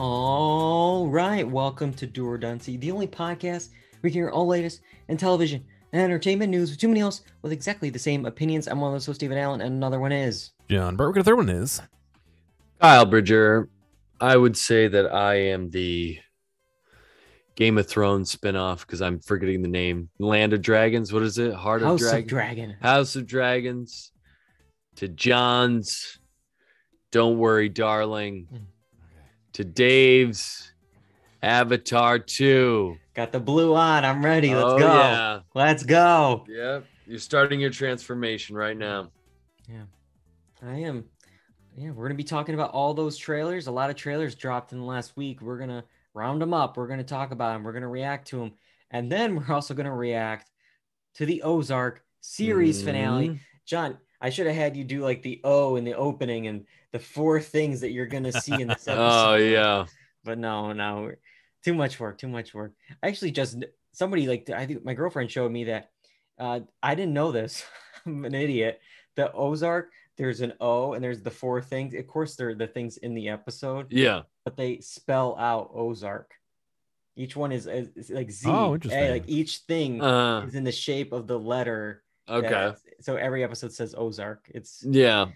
All right, welcome to Dual Redundancy, the only podcast where you hear all latest in television and entertainment news with too many else with exactly the same opinions. I'm one of those hosts, Stephen Allen, and another one is John Berwick. The third one is Kyle Bridger. I would say that I am the Game of Thrones spinoff because I'm forgetting the name. Land of Dragons. What is it? House of Dragon. House of Dragons. To John's Don't Worry, Darling. To Dave's Avatar 2. Got the blue on. I'm ready. Let's go. Yeah. Let's go. Yep. You're starting your transformation right now. Yeah, I am. Yeah, we're going to be talking about all those trailers. A lot of trailers dropped in the last week. We're going to round them up. We're going to talk about them. We're going to react to them. And then we're also going to react to the Ozark series finale. John, I should have had you do like the O in the opening and the 4 things that you're going to see in this episode. Oh, yeah. But no, too much work. I actually somebody I think my girlfriend showed me that. I didn't know this. I'm an idiot. The Ozark, there's an O and there's the 4 things. Of course, they're the things in the episode. Yeah. But they spell out Ozark. Each one is like Z. Oh, interesting. Like each thing is in the shape of the letter. Okay. So every episode says Ozark. It's yeah.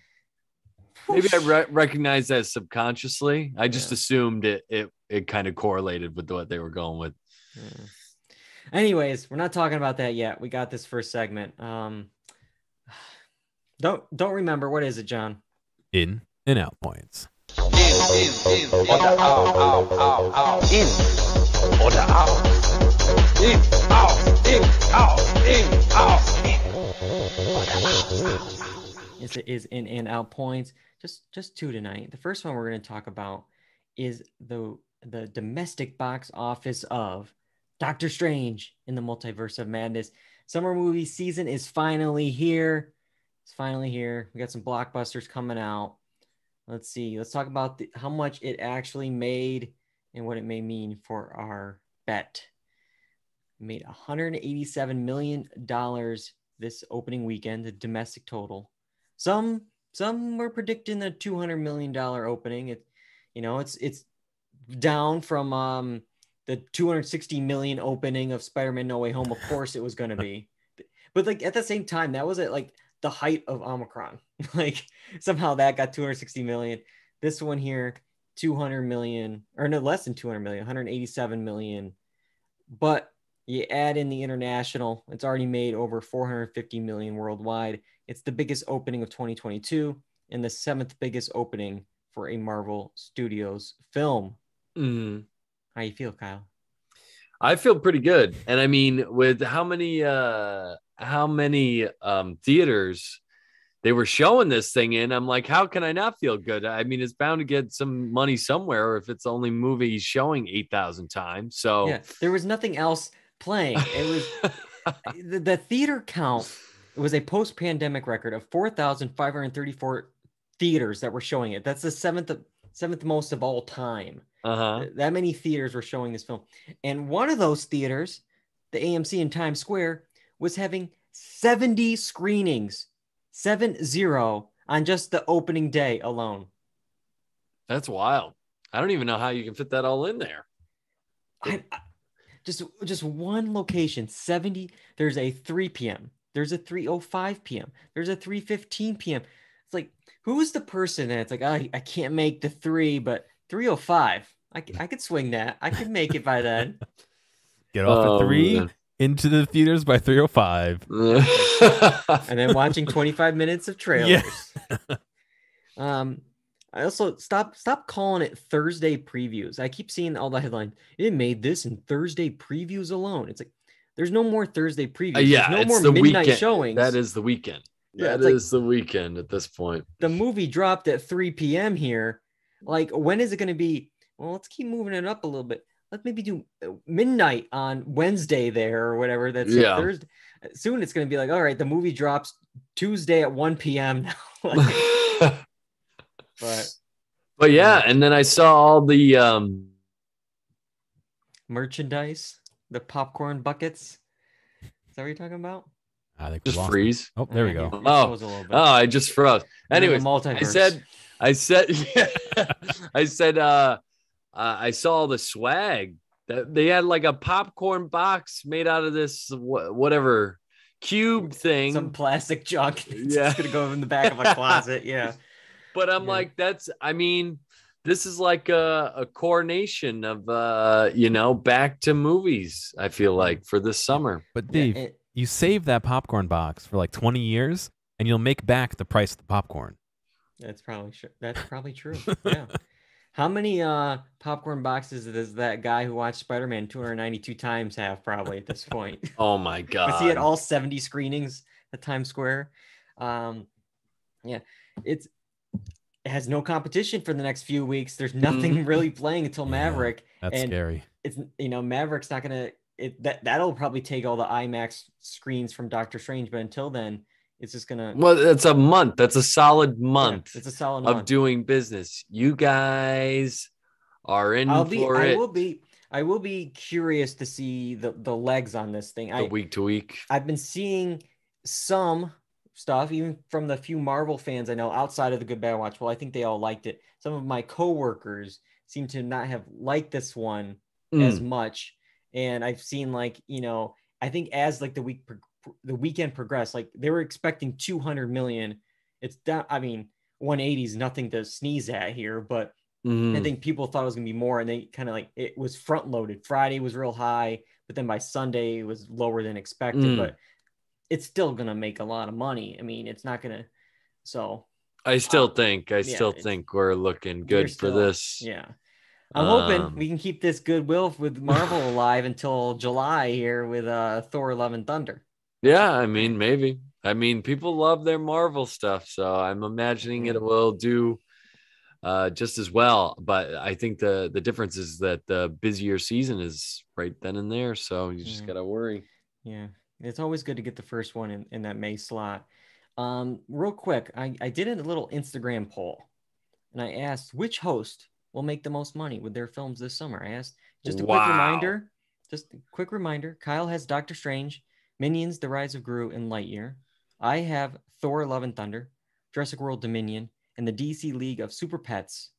Maybe I recognize that subconsciously. I just assumed it kind of correlated with what they were going with. Anyways, we're not talking about that yet. We got this first segment. Don't remember. What is it, John? in and out points. In oder out. In oder out. In, out. Yes, it is in and out points. Just 2 tonight. The first one we're going to talk about is the domestic box office of Doctor Strange in the Multiverse of Madness. Summer movie season is finally here. It's finally here. We got some blockbusters coming out. Let's see. Let's talk about how much it actually made and what it may mean for our bet. It made $187 million this opening weekend, the domestic total. Some were predicting the $200 million opening. It's down from the $260 million opening of Spider-Man No Way Home. Of course it was going to be. But like at the same time, that was at like the height of Omicron. Like somehow that got 260 million. This one here, 200 million, or no, less than 200 million, 187 million. But you add in the international, it's already made over 450 million worldwide. It's the biggest opening of 2022 and the 7th biggest opening for a Marvel Studios film. How you feel, Kyle? I feel pretty good. And I mean, with how many theaters they were showing this thing in, I'm like, how can I not feel good? I mean, it's bound to get some money somewhere if it's the only movie showing 8,000 times. So yeah, there was nothing else playing. It was the theater count. It was a post-pandemic record of 4,534 theaters that were showing it. That's the seventh most of all time. That many theaters were showing this film. And one of those theaters, the AMC in Times Square, was having 70 screenings, 70 on just the opening day alone. That's wild. I don't even know how you can fit that all in there. Just one location, 70. There's a 3 p.m. There's a 3:05 p.m. There's a 3:15 p.m. It's like, who's the person that's like, I can't make the 3, but 3:05. I could swing that. I could make it by then. Get off at 3, man. Into the theaters by 3:05. And then watching 25 minutes of trailers. Yeah. I also stop calling it Thursday previews. I keep seeing all the headlines. It made this in Thursday previews alone. It's like, there's no more Thursday previews. Yeah, there's no more the midnight weekend. showings. That is the weekend. Yeah, that is the weekend at this point. The movie dropped at 3 p.m. here. Like, when is it going to be? Well, let's keep moving it up a little bit. Let's maybe do midnight on Wednesday there or whatever. That's Thursday. Soon it's going to be like, all right, the movie drops Tuesday at 1 p.m. now. But yeah, and then I saw all the merchandise, the popcorn buckets. Is that what you're talking about? I think just freeze. Oh, there we go. I just froze. Anyway, I said, I saw the swag that they had, like a popcorn box made out of this whatever cube thing, some plastic junk. It's Yeah. just gonna go in the back of a closet. Yeah. But I'm like, this is like a coronation of back to movies, I feel like, for this summer. But Dave, you save that popcorn box for like 20 years and you'll make back the price of the popcorn. That's probably true. Yeah. How many popcorn boxes does that guy who watched Spider-Man 292 times have probably at this point? Oh my God. Was he at all 70 screenings at Times Square? Yeah. It has no competition for the next few weeks. There's nothing really playing until Maverick. That's scary. It's Maverick's not gonna that'll probably take all the IMAX screens from Doctor Strange, but until then, it's just gonna. Well, it's a month. That's a solid month. Yeah, it's a solid of month doing business. You guys are in for it. I will be curious to see the legs on this thing. Week to week. I've been seeing some stuff, even from the few Marvel fans I know outside of the Good Bad Watch. Well, I think they all liked it. Some of my coworkers seem to not have liked this one as much. And I've seen I think as like the weekend progressed, like they were expecting 200 million. It's down. I mean, 180 is nothing to sneeze at here, but I think people thought it was gonna be more, and they kind of like it was front loaded. Friday was real high, but then by Sunday it was lower than expected. But it's still gonna make a lot of money. I mean, it's not gonna. So I still think we're looking good for this. Yeah. I'm hoping we can keep this goodwill with Marvel alive until July here with Thor: Love and Thunder. Yeah, I mean, maybe. I mean, people love their Marvel stuff, so I'm imagining it will do just as well. But I think the difference is that the busier season is right then and there, so you just gotta worry. Yeah, it's always good to get the first one in that May slot. Real quick, I did a little Instagram poll, and I asked which host will make the most money with their films this summer. I asked just a quick reminder. Kyle has Doctor Strange, Minions: The Rise of Gru, and Lightyear. I have Thor: Love and Thunder, Jurassic World Dominion, and the DC League of Super Pets.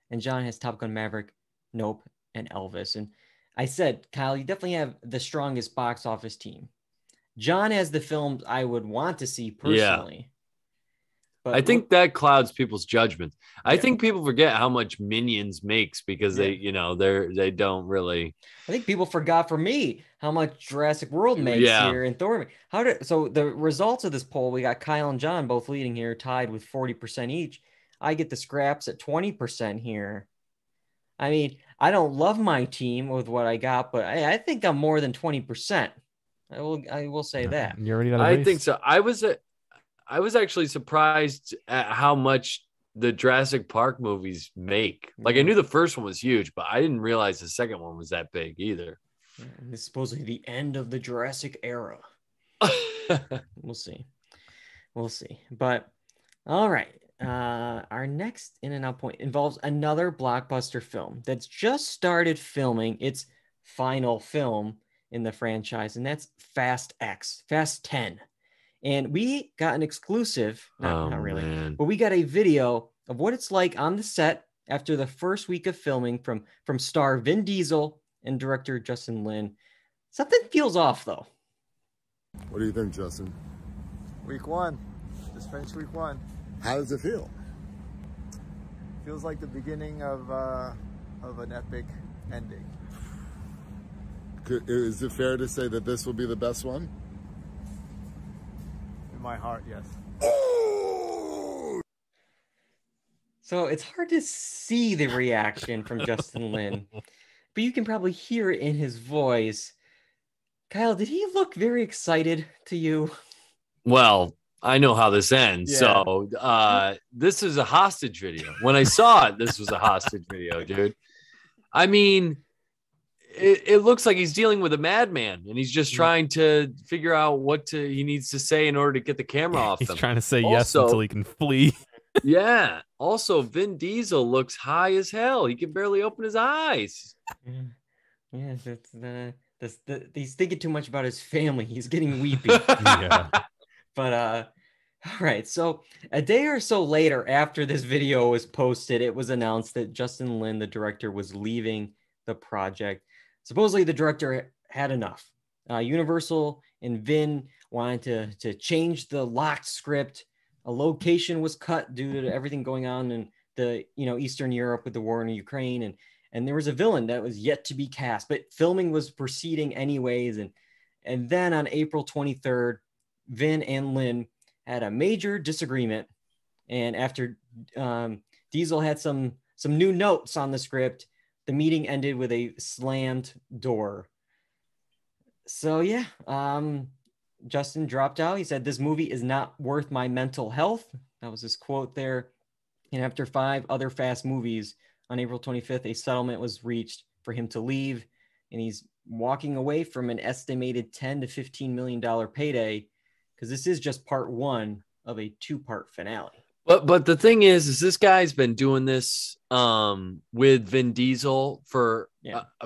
And John has Top Gun: Maverick, Nope, and Elvis. And I said, Kyle, you definitely have the strongest box office team. John has the films I would want to see personally. Yeah. But I think that clouds people's judgment. I think people forget how much Minions makes because they don't really. I think people forgot for me how much Jurassic World makes here and Thor. So the results of this poll, we got Kyle and John both leading here, tied with 40% each. I get the scraps at 20% here. I mean, I don't love my team with what I got, but I think I'm more than 20%. I will say that. You already got I think so. I was actually surprised at how much the Jurassic Park movies make. Like, I knew the first one was huge, but I didn't realize the second one was that big either. And it's supposedly the end of the Jurassic era. We'll see. But all right. Our next in and out point involves another blockbuster film that's just started filming its final film in the franchise, and that's Fast 10. And we got an exclusive, not really, but we got a video of what it's like on the set after the first week of filming from star Vin Diesel and director Justin Lin. Something feels off, though. What do you think, Justin? Week 1. Just finished week 1. How does it feel? Feels like the beginning of an epic ending. Is it fair to say that this will be the best one? In my heart, yes. So it's hard to see the reaction from Justin Lin, but you can probably hear it in his voice. Kyle, did he look very excited to you? Well, I know how this ends. Yeah. So this is a hostage video. When I saw it, this was a hostage video, dude. I mean, it looks like he's dealing with a madman, and he's just trying to figure out what he needs to say in order to get the camera off him. He's trying to say yes until he can flee. Yeah. Also, Vin Diesel looks high as hell. He can barely open his eyes. Yeah, he's thinking too much about his family. He's getting weepy. Yeah. But All right. So a day or so later, after this video was posted, it was announced that Justin Lin, the director, was leaving the project. Supposedly, the director had enough. Universal and Vin wanted to change the locked script. A location was cut due to everything going on in the Eastern Europe with the war in Ukraine, and there was a villain that was yet to be cast, but filming was proceeding anyways. And then on April 23rd, Vin and Lin had a major disagreement, and after Diesel had some new notes on the script, the meeting ended with a slammed door. So yeah, Justin dropped out. He said, "This movie is not worth my mental health." That was his quote there. And after 5 other Fast movies, on April 25th, a settlement was reached for him to leave, and he's walking away from an estimated $10 to $15 million payday, because this is just part 1 of a 2-part finale. But the thing is this guy's been doing this with Vin Diesel for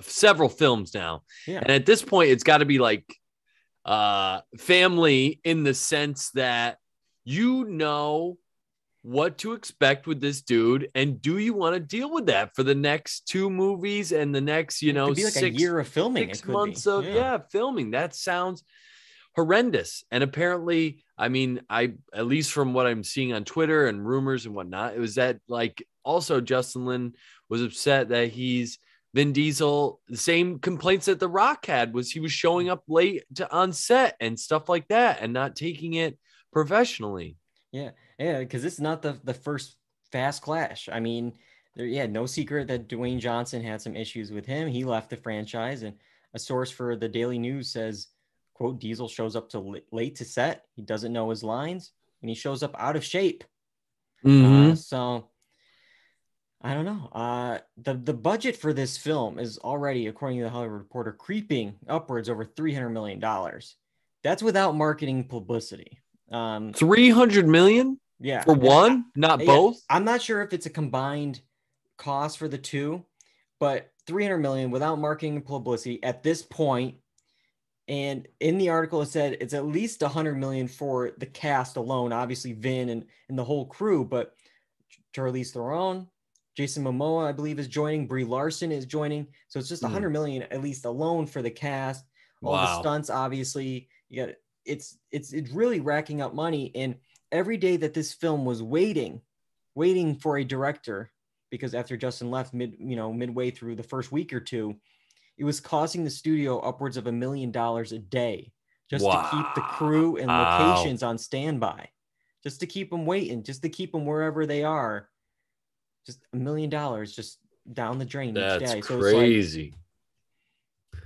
several films now. Yeah. And at this point, it's got to be like family, in the sense that what to expect with this dude, and do you want to deal with that for the next 2 movies and the next, it could be like a year of filming, 6 months of filming? That sounds horrendous. And apparently, I mean, at least from what I'm seeing on Twitter and rumors and whatnot, it was that like also Justin Lin was upset that Vin Diesel, the same complaints that The Rock had, was he was showing up late on set and stuff like that and not taking it professionally. Yeah, because it's not the first Fast clash. I mean, no secret that Dwayne Johnson had some issues with him. He left the franchise, and a source for the Daily News says, quote, Diesel shows up late to set. He doesn't know his lines, and he shows up out of shape. Mm-hmm. So I don't know. The budget for this film is already, according to the Hollywood Reporter, creeping upwards over $300 million. That's without marketing publicity. 300 million? Yeah. For one, not both? I'm not sure if it's a combined cost for the 2, but 300 million without marketing and publicity at this point. And in the article, it said it's at least 100 million for the cast alone, obviously Vin and the whole crew, but Charlize Theron, Jason Momoa, I believe, is joining. Brie Larson is joining. So it's just 100 million at least alone for the cast. All the stunts, obviously. You got it's really racking up money. And every day that this film was waiting for a director, because after Justin left midway through the first week or 2, it was costing the studio upwards of $1 million a day just to keep the crew and locations on standby, just to keep them waiting, just to keep them wherever they are. Just $1 million just down the drain each day. So crazy.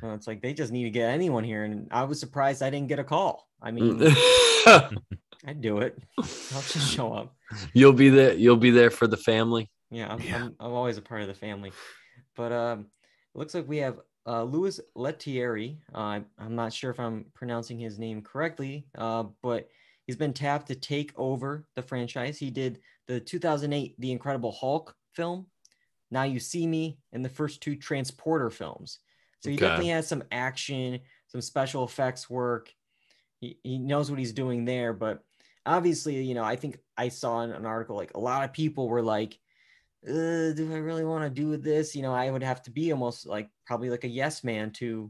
It's like they just need to get anyone here, and I was surprised I didn't get a call. I mean, I'd do it. I'll just show up. You'll be there for the family. Yeah, I'm always a part of the family. But it looks like we have Louis Leterrier. I'm not sure if I'm pronouncing his name correctly, but he's been tapped to take over the franchise. He did the 2008 The Incredible Hulk film, Now You See Me, and the first 2 Transporter films. So he definitely has some action, some special effects work. He knows what he's doing there. But obviously, I think I saw in an article, like a lot of people were like, do I really want to do this? I would have to be almost like probably like a yes man to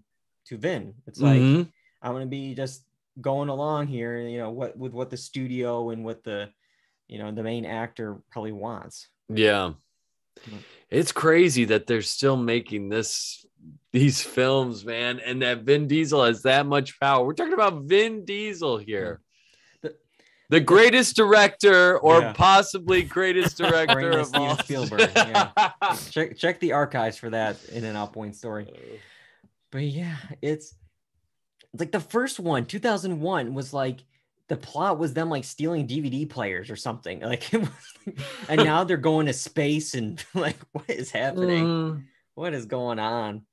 Vin. It's like, I'm going to be just going along here, what the studio and what the main actor probably wants. Yeah. It's crazy that they're still making these films, man, and that Vin Diesel has that much power. We're talking about Vin Diesel here. The greatest director, or possibly greatest director of all. Spielberg. Yeah. check the archives for that In and Out Point story. But yeah, it's like the first one, 2001, was like the plot was them like stealing DVD players or something. Like it was, and now they're going to space and like, what is happening? What is going on?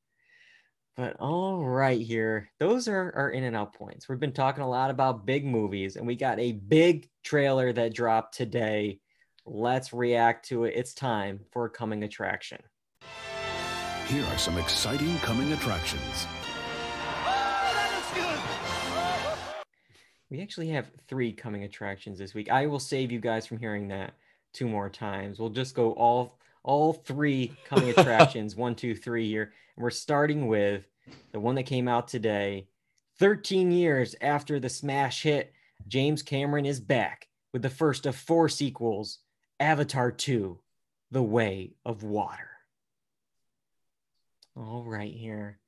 But all right, here, those are our In and Out points. We've been talking a lot about big movies, and we got a big trailer that dropped today. Let's react to it. It's time for a coming attraction. Here are some exciting coming attractions. We actually have 3 coming attractions this week. I will save you guys from hearing that 2 more times. We'll just go all 3 coming attractions, 1, 2, 3 here. And we're starting with the one that came out today. 13 years after the smash hit, James Cameron is back with the first of 4 sequels, Avatar 2, The Way of Water. All right here.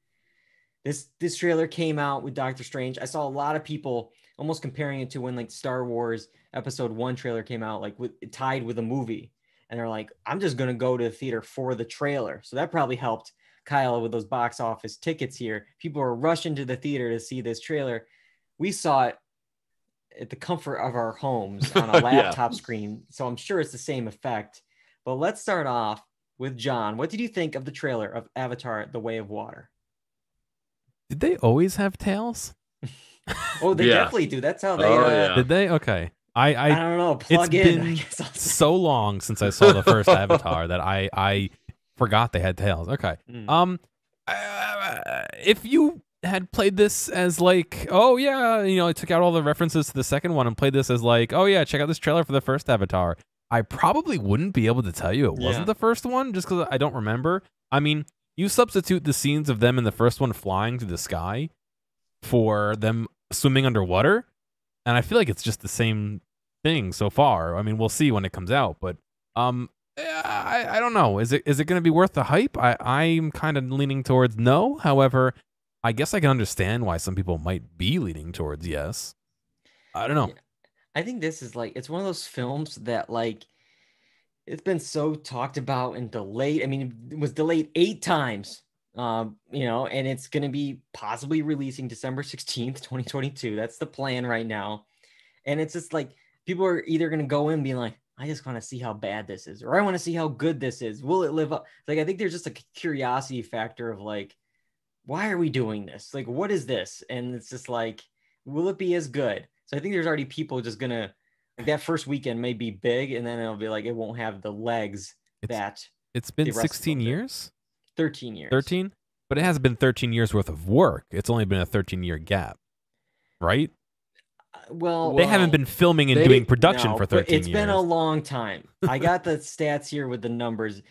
This trailer came out with Doctor Strange. I saw a lot of people almost comparing it to when like Star Wars Episode 1 trailer came out, like tied with a movie. And they're like, I'm just going to go to the theater for the trailer. So that probably helped Kyle with those box office tickets here. People are rushing to the theater to see this trailer. We saw it at the comfort of our homes on a laptop screen. So I'm sure it's the same effect. But let's start off with John. What did you think of the trailer of Avatar, The Way of Water? Did they always have tails? Oh, they definitely do. That's how they... Did they? Okay. I don't know. Plug it's in. Been so long since I saw the first Avatar that I forgot they had tails. Okay. If you had played this as like, oh yeah, you know, I took out all the references to the second one and played this as like, oh yeah, check out this trailer for the first Avatar, I probably wouldn't be able to tell you it wasn't the first one just because I don't remember. I mean, you substitute the scenes of them in the first one flying through the sky for them swimming underwater, and I feel like it's just the same thing so far. I mean, we'll see when it comes out, but I don't know. Is it going to be worth the hype? I'm kind of leaning towards no. However, I guess I can understand why some people might be leaning towards yes. I don't know. Yeah. I think this is like, it's one of those films that like, it's been so talked about and delayed. I mean, it was delayed 8 times, you know, and it's going to be possibly releasing December 16th, 2022. That's the plan right now. And it's just like, people are either going to go in being like, I just want to see how bad this is, or I want to see how good this is. Will it live up? Like, I think there's just a curiosity factor of like, why are we doing this? Like, what is this? And it's just like, will it be as good? So I think there's already people just going to, like, that first weekend may be big, and then it'll be like, it won't have the legs it's been 16 years? 13 years. 13? But it hasn't been 13 years worth of work. It's only been a 13-year gap, right? Well, they haven't been filming and doing production for 13 years. It's been a long time. I got the stats here with the numbers.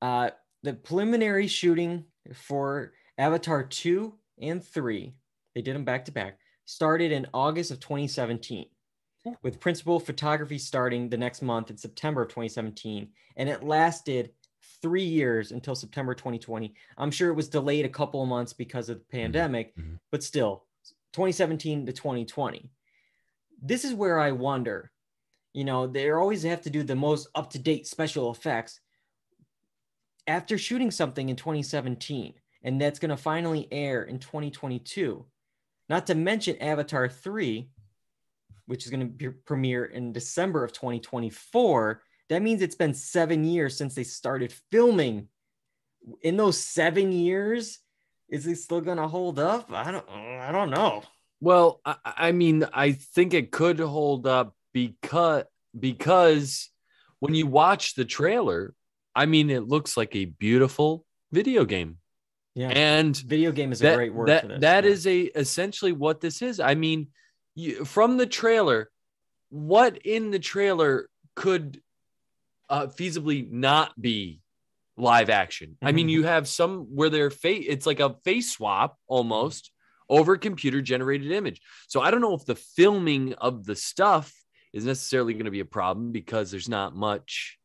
The preliminary shooting for Avatar 2 and 3, they did them back to back, started in August of 2017, with principal photography starting the next month in September of 2017. And it lasted 3 years until September 2020. I'm sure it was delayed a couple of months because of the pandemic, but still, 2017 to 2020. This is where I wonder, you know, they always have to do the most up-to-date special effects. After shooting something in 2017, and that's going to finally air in 2022, not to mention Avatar 3, which is going to premiere in December of 2024, that means it's been 7 years since they started filming. In those 7 years, is it still going to hold up? I don't know. Well, I mean, I think it could hold up because when you watch the trailer, I mean, it looks like a beautiful video game. Yeah, and video game is a great word for this. That is essentially what this is. I mean, from the trailer, what in the trailer could feasibly not be live action? I mean, you have some where it's like a face swap almost over computer generated image. So I don't know if the filming of the stuff is necessarily going to be a problem because there's not much.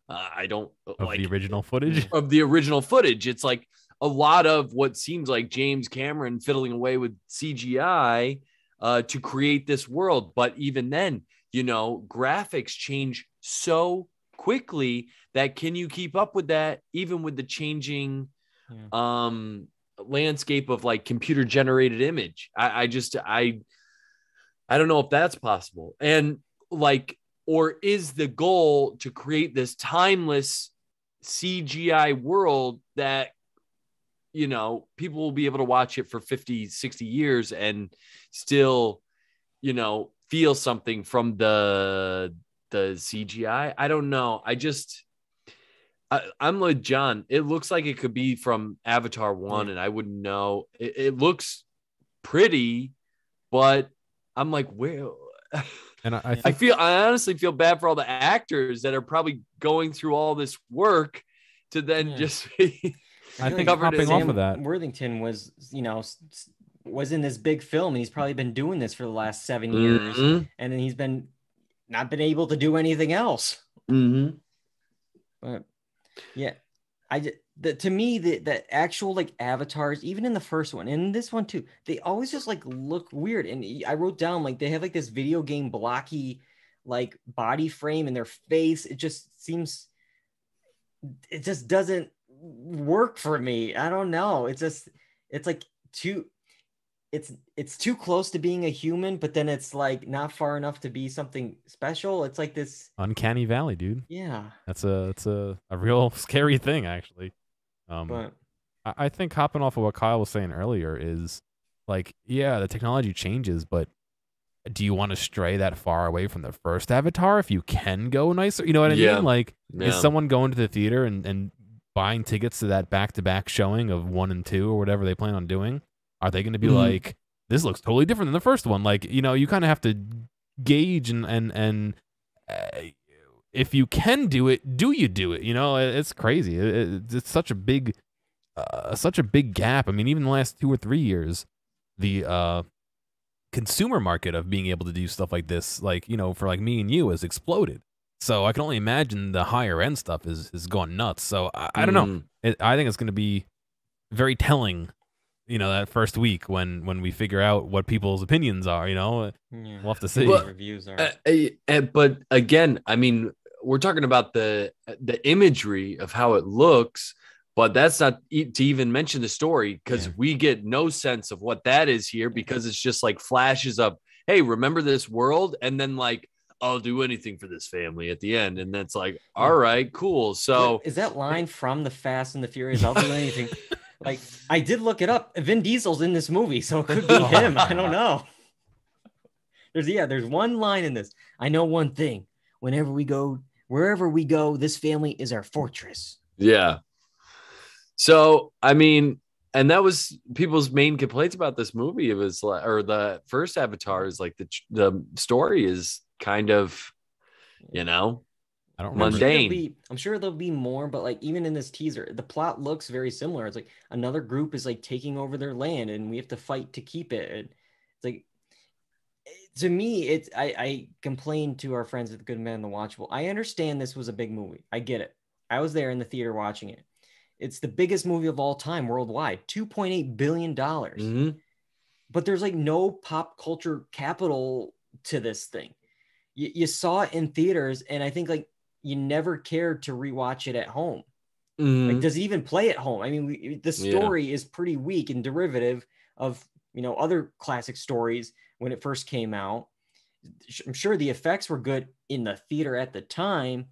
The original footage of the original footage. It's like a lot of what seems like James Cameron fiddling away with CGI to create this world. But even then, you know, graphics change so quickly that can you keep up with that even with the changing landscape of like computer generated image? I don't know if that's possible. And like, or is the goal to create this timeless CGI world that, you know, people will be able to watch it for 50, 60 years and still, you know, feel something from the CGI? I don't know. I'm with John. It looks like it could be from Avatar 1, and I wouldn't know. It looks pretty, but I'm like, where? And I Yeah. think I honestly feel bad for all the actors that are probably going through all this work to then Yeah. just be I feel think covered in hopping off Sam of that. Worthington was, was in this big film, and he's probably been doing this for the last 7 years, Mhm. and then he's not been able to do anything else. Mhm. But yeah, to me the actual like avatars, even in the first one and in this one too, they always just like look weird. And I wrote down like they have like this video game blocky like body frame in their face. It just doesn't work for me. I don't know. It's like too it's too close to being a human, but then it's like not far enough to be something special. It's like this. Uncanny Valley, dude. Yeah. It's a real scary thing, actually. But I think hopping off of what Kyle was saying earlier is like, yeah, the technology changes, but do you want to stray that far away from the first Avatar if you can go nicer? You know what I Yeah. mean? Like, Yeah. is someone going to the theater and buying tickets to that back-to-back showing of 1 and 2 or whatever they plan on doing? Are they going to be like, this looks totally different than the first one? Like, you know, you kind of have to gauge and if you can do it, do you do it? You know, it's crazy. It's such a big gap. I mean, even the last 2 or 3 years, the consumer market of being able to do stuff like this, like, you know, for like me and you, has exploded. So I can only imagine the higher end stuff is gone nuts. So I don't know. I think it's going to be very telling, you know, that first week when we figure out what people's opinions are. You know, yeah, we'll have to see. Well, reviews are. But again, I mean, we're talking about the imagery of how it looks, but that's not to even mention the story, because we get no sense of what that is here, because it's just like flashes of, hey, remember this world? And then like, I'll do anything for this family at the end. And that's like, all right, cool. So is that line from the Fast and the Furious? I'll do anything. Like, I did look it up. Vin Diesel's in this movie, so it could be him. I don't know. There's one line in this. I know one thing. Wherever we go, this family is our fortress. yeah. So, I mean, and that was people's main complaints about this movie. It was like, or the first Avatar is like the story is kind of, you know, I don't I'm remember. mundane. I'm sure there'll be more, but like even in this teaser, the plot looks very similar. It's like another group is like taking over their land, and we have to fight to keep it. It's like, to me, I complained to our friends at the Good Man and the Watchable. I understand this was a big movie. I get it. I was there in the theater watching it. It's the biggest movie of all time worldwide, $2.8 billion. But there's like no pop culture capital to this thing. You saw it in theaters, and I think like you never cared to rewatch it at home. Like, does it even play at home? I mean, the story is pretty weak and derivative of, you know, other classic stories when it first came out. I'm sure the effects were good in the theater at the time,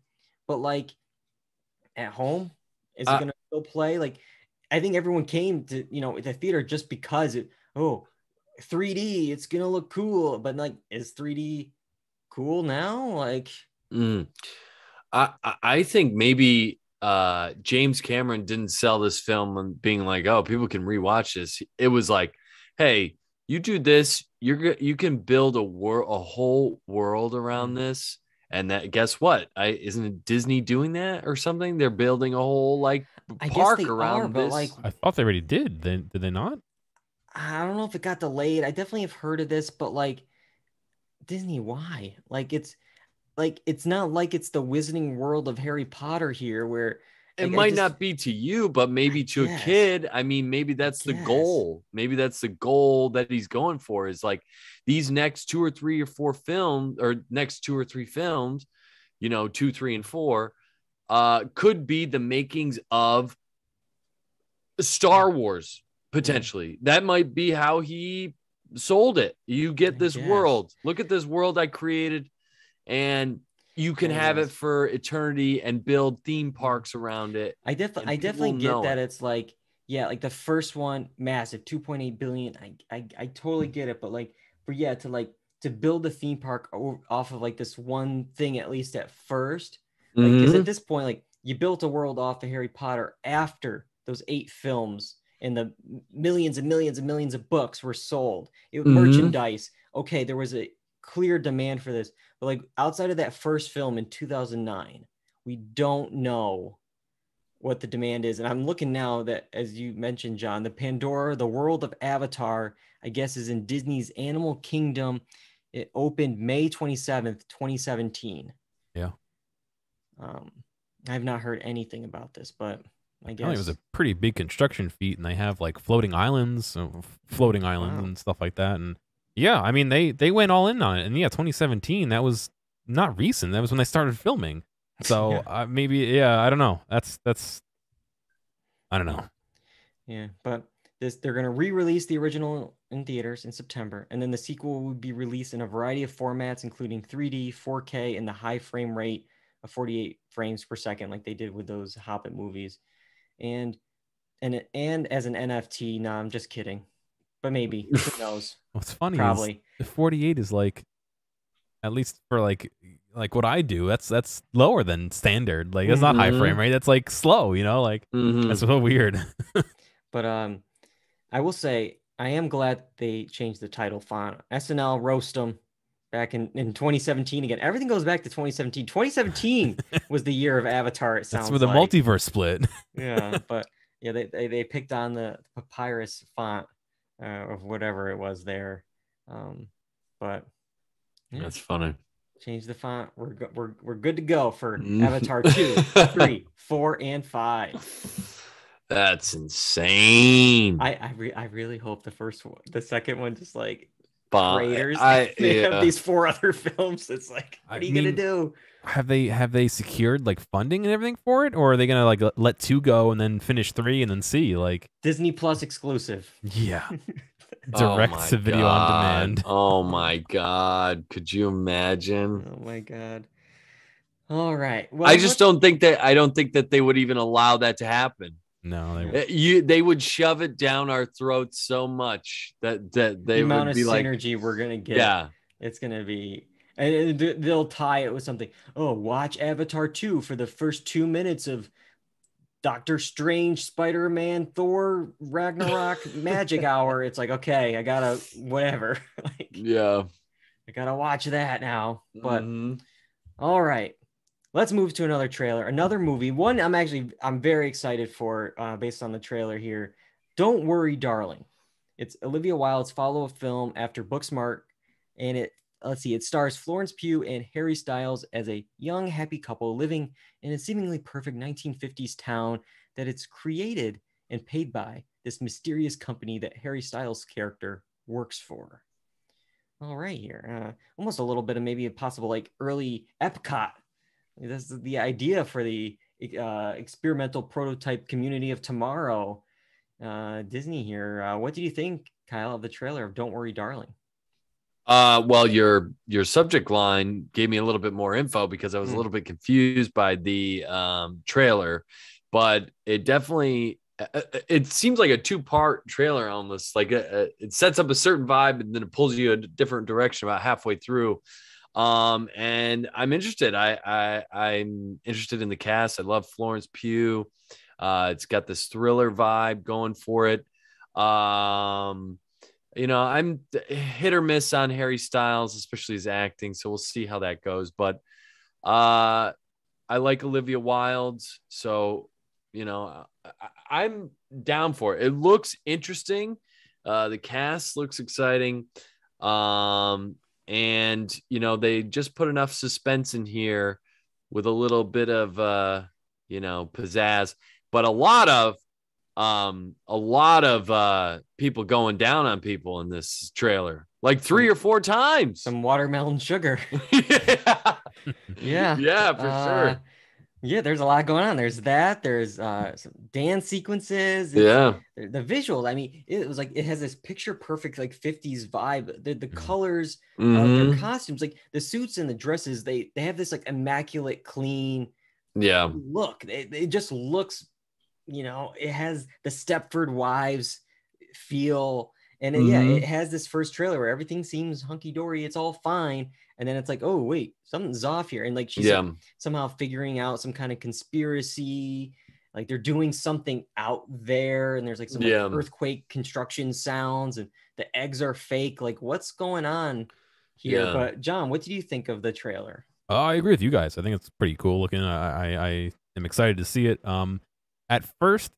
but like at home, is it going to still play? Like, I think everyone came to, you know, the theater just because 3D, it's going to look cool. But like, is 3D cool now? Like, I think maybe James Cameron didn't sell this film and being like, oh, people can rewatch this. It was like, hey, you do this, you can build a whole world around this. And that, guess what? Isn't it Disney doing that or something? They're building a whole like park around this. Like, I thought they already did. Did they not? I don't know if it got delayed. I definitely have heard of this, but like, Disney, why? Like, it's not like it's the Wizarding World of Harry Potter here, where it might not be to you, but maybe to a kid. I mean, maybe that's the goal. Maybe that's the goal that he's going for, is like these next 2 or 3 or 4 films, or next 2 or 3 films, you know, 2, 3, and 4, could be the makings of Star Wars, potentially. That might be how he sold it. You get this world. Look at this world I created, and you can have it for eternity and build theme parks around it. I definitely get that. It's like, yeah, like the first one, massive, 2.8 billion. I totally get it. But like, to build a theme park off of like this one thing, at least at first, like, because at this point, like, you built a world off of Harry Potter after those 8 films and the millions and millions and millions of books were sold. Merchandise, okay, there was a clear demand for this, but like outside of that first film in 2009, we don't know what the demand is. And I'm looking now that, as you mentioned, John, the Pandora, the world of Avatar, I guess, is in Disney's Animal Kingdom. It opened May 27th, 2017. Yeah. I have not heard anything about this, but I guess It was a pretty big construction feat, and they have like floating islands and stuff like that. And yeah, I mean, they went all in on it. And yeah, 2017, that was not recent. That was when they started filming. So maybe, yeah, I don't know. That's I don't know. Yeah, but they're going to re-release the original in theaters in September, and then the sequel will be released in a variety of formats, including 3D, 4K, and the high frame rate of 48 frames per second, like they did with those Hobbit movies, and as an NFT. No, I'm just kidding, but maybe who knows? What's funny Probably is the 48 is like, at least for like what I do, that's lower than standard. Like it's not high frame rate. That's like slow, like that's so weird. But I will say I am glad they changed the title font. SNL roast them back in 2017 again. Everything goes back to 2017. 2017 was the year of Avatar. It sounds that's with the multiverse split. Yeah, but yeah, they picked on the papyrus font of whatever it was there. But yeah. That's funny. Change the font. We're good to go for Avatar 2, 3, 4, and 5. That's insane. I really hope the second one just like Bomb. Raiders. They have these 4 other films. It's like, what are you gonna do? Have they secured like funding and everything for it, or are they gonna like let 2 go and then finish 3 and then see like Disney Plus exclusive? Yeah. Direct to video on demand. Oh my God. Could you imagine? Oh my God. All right. Well, I don't think that they would even allow that to happen. No, they would shove it down our throats so much that they the amount would be of like, synergy we're gonna get. Yeah, it's gonna be, and they'll tie it with something. Oh, watch Avatar 2 for the first 2 minutes of Doctor Strange, Spider-Man, Thor, Ragnarok, Magic Hour. It's like, okay, I gotta whatever. Like, yeah, I gotta watch that now. But all right, let's move to another trailer, another movie. One I'm very excited for, based on the trailer here. Don't Worry, Darling. It's Olivia Wilde's follow-up film after Booksmart, and it stars Florence Pugh and Harry Styles as a young, happy couple living in a seemingly perfect 1950s town that it's created and paid by this mysterious company that Harry Styles' character works for. All right, here, almost a little bit of maybe a possible like early Epcot. This is the idea for the experimental prototype community of tomorrow. Disney here. What do you think, Kyle, of the trailer of Don't Worry, Darling? Well, your subject line gave me a little bit more info because I was a little bit confused by the trailer, but it definitely it seems like a 2-part trailer almost. Like it sets up a certain vibe and then it pulls you a different direction about halfway through. And I'm interested. I'm interested in the cast. I love Florence Pugh. It's got this thriller vibe going for it. I'm hit or miss on Harry Styles, especially his acting. So we'll see how that goes. But I like Olivia Wilde. So, I'm down for it. It looks interesting. The cast looks exciting. And, they just put enough suspense in here with a little bit of, pizzazz, but a lot of people going down on people in this trailer, like 3 or 4 times. Some watermelon sugar. Yeah. Yeah, for sure. Yeah, there's a lot going on. There's that. There's some dance sequences. The visuals. I mean, it was like it has this picture perfect like 50s vibe. The colors of their costumes, like the suits and the dresses, they have this like immaculate, clean look. It just looks, it has the Stepford Wives feel. And it has this first trailer where everything seems hunky-dory. It's all fine. And then it's like, oh, wait, something's off here. And like she's somehow figuring out some kind of conspiracy. like they're doing something out there, and there's like some like, earthquake construction sounds, and the eggs are fake. Like, what's going on here? But John, what did you think of the trailer? I agree with you guys. I think it's pretty cool looking. I am excited to see it. At first,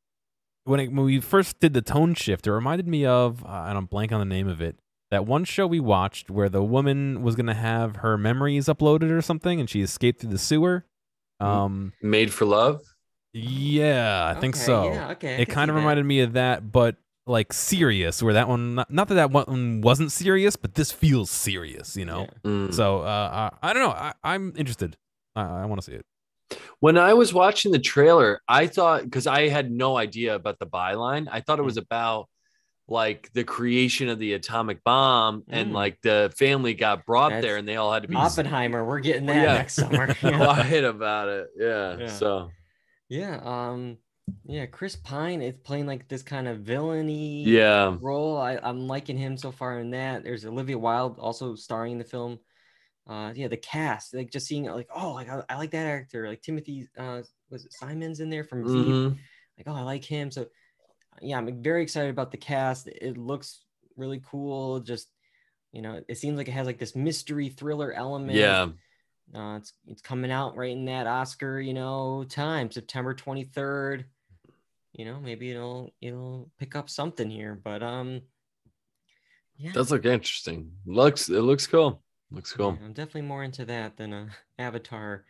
when we first did the tone shift, it reminded me of, and I'm blank on the name of it, that one show we watched where the woman was going to have her memories uploaded or something, and she escaped through the sewer. Made for Love? Yeah, I think so. Yeah, okay. It kind of reminded me of that, but like serious, where that one, not that one wasn't serious, but this feels serious, you know? Yeah. So I don't know. I'm interested. I want to see it. When I was watching the trailer, I thought, because I had no idea about the byline, I thought it was about like the creation of the atomic bomb, and like the family got brought there and they all had to be Oppenheimer. We're getting that next summer. Quiet about it. Yeah. So Chris Pine is playing like this kind of villainy role. I'm liking him so far in that. There's Olivia Wilde also starring in the film. The cast, like just seeing like, oh, like I like that actor, like Timothy was it Simon's in there from Veep? Like, oh, I like him. So yeah, I'm very excited about the cast. It looks really cool. Just, you know, it seems like it has like this mystery thriller element. It's coming out right in that Oscar, you know, time, September 23rd. You know, maybe it'll pick up something here, but does look interesting. It looks cool. Looks cool. Yeah, I'm definitely more into that than Avatar.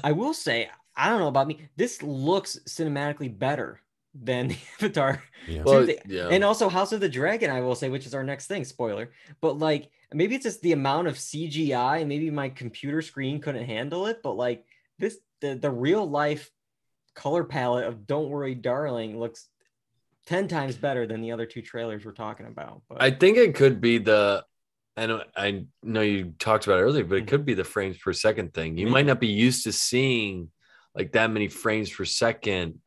I will say, I don't know about me, this looks cinematically better than the Avatar. And also House of the Dragon, I will say, which is our next thing, spoiler. But like, maybe it's just the amount of CGI, maybe my computer screen couldn't handle it, but like this, the real life color palette of Don't Worry Darling looks 10 times better than the other two trailers we're talking about. But I think it could be I know you talked about it earlier, but it could be the frames per second thing. You might not be used to seeing like that many frames per second,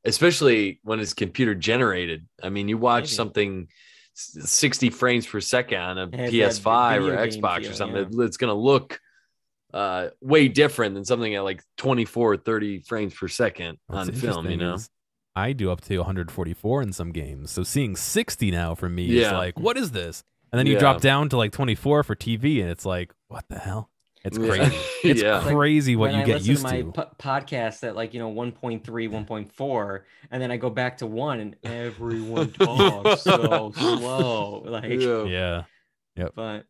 especially when it's computer generated. I mean, you watch something 60 frames per second on a PS5 or Xbox or something, it's going to look way different than something at like 24 or 30 frames per second on film, you know? I do up to 144 in some games. So seeing 60 now for me is like, what is this? And then you drop down to like 24 for TV, and it's like, what the hell? It's crazy. It's crazy what you get used to. My podcast at like, you know, 1.3, 1.4, and then I go back to 1, and everyone talks so slow. Like, But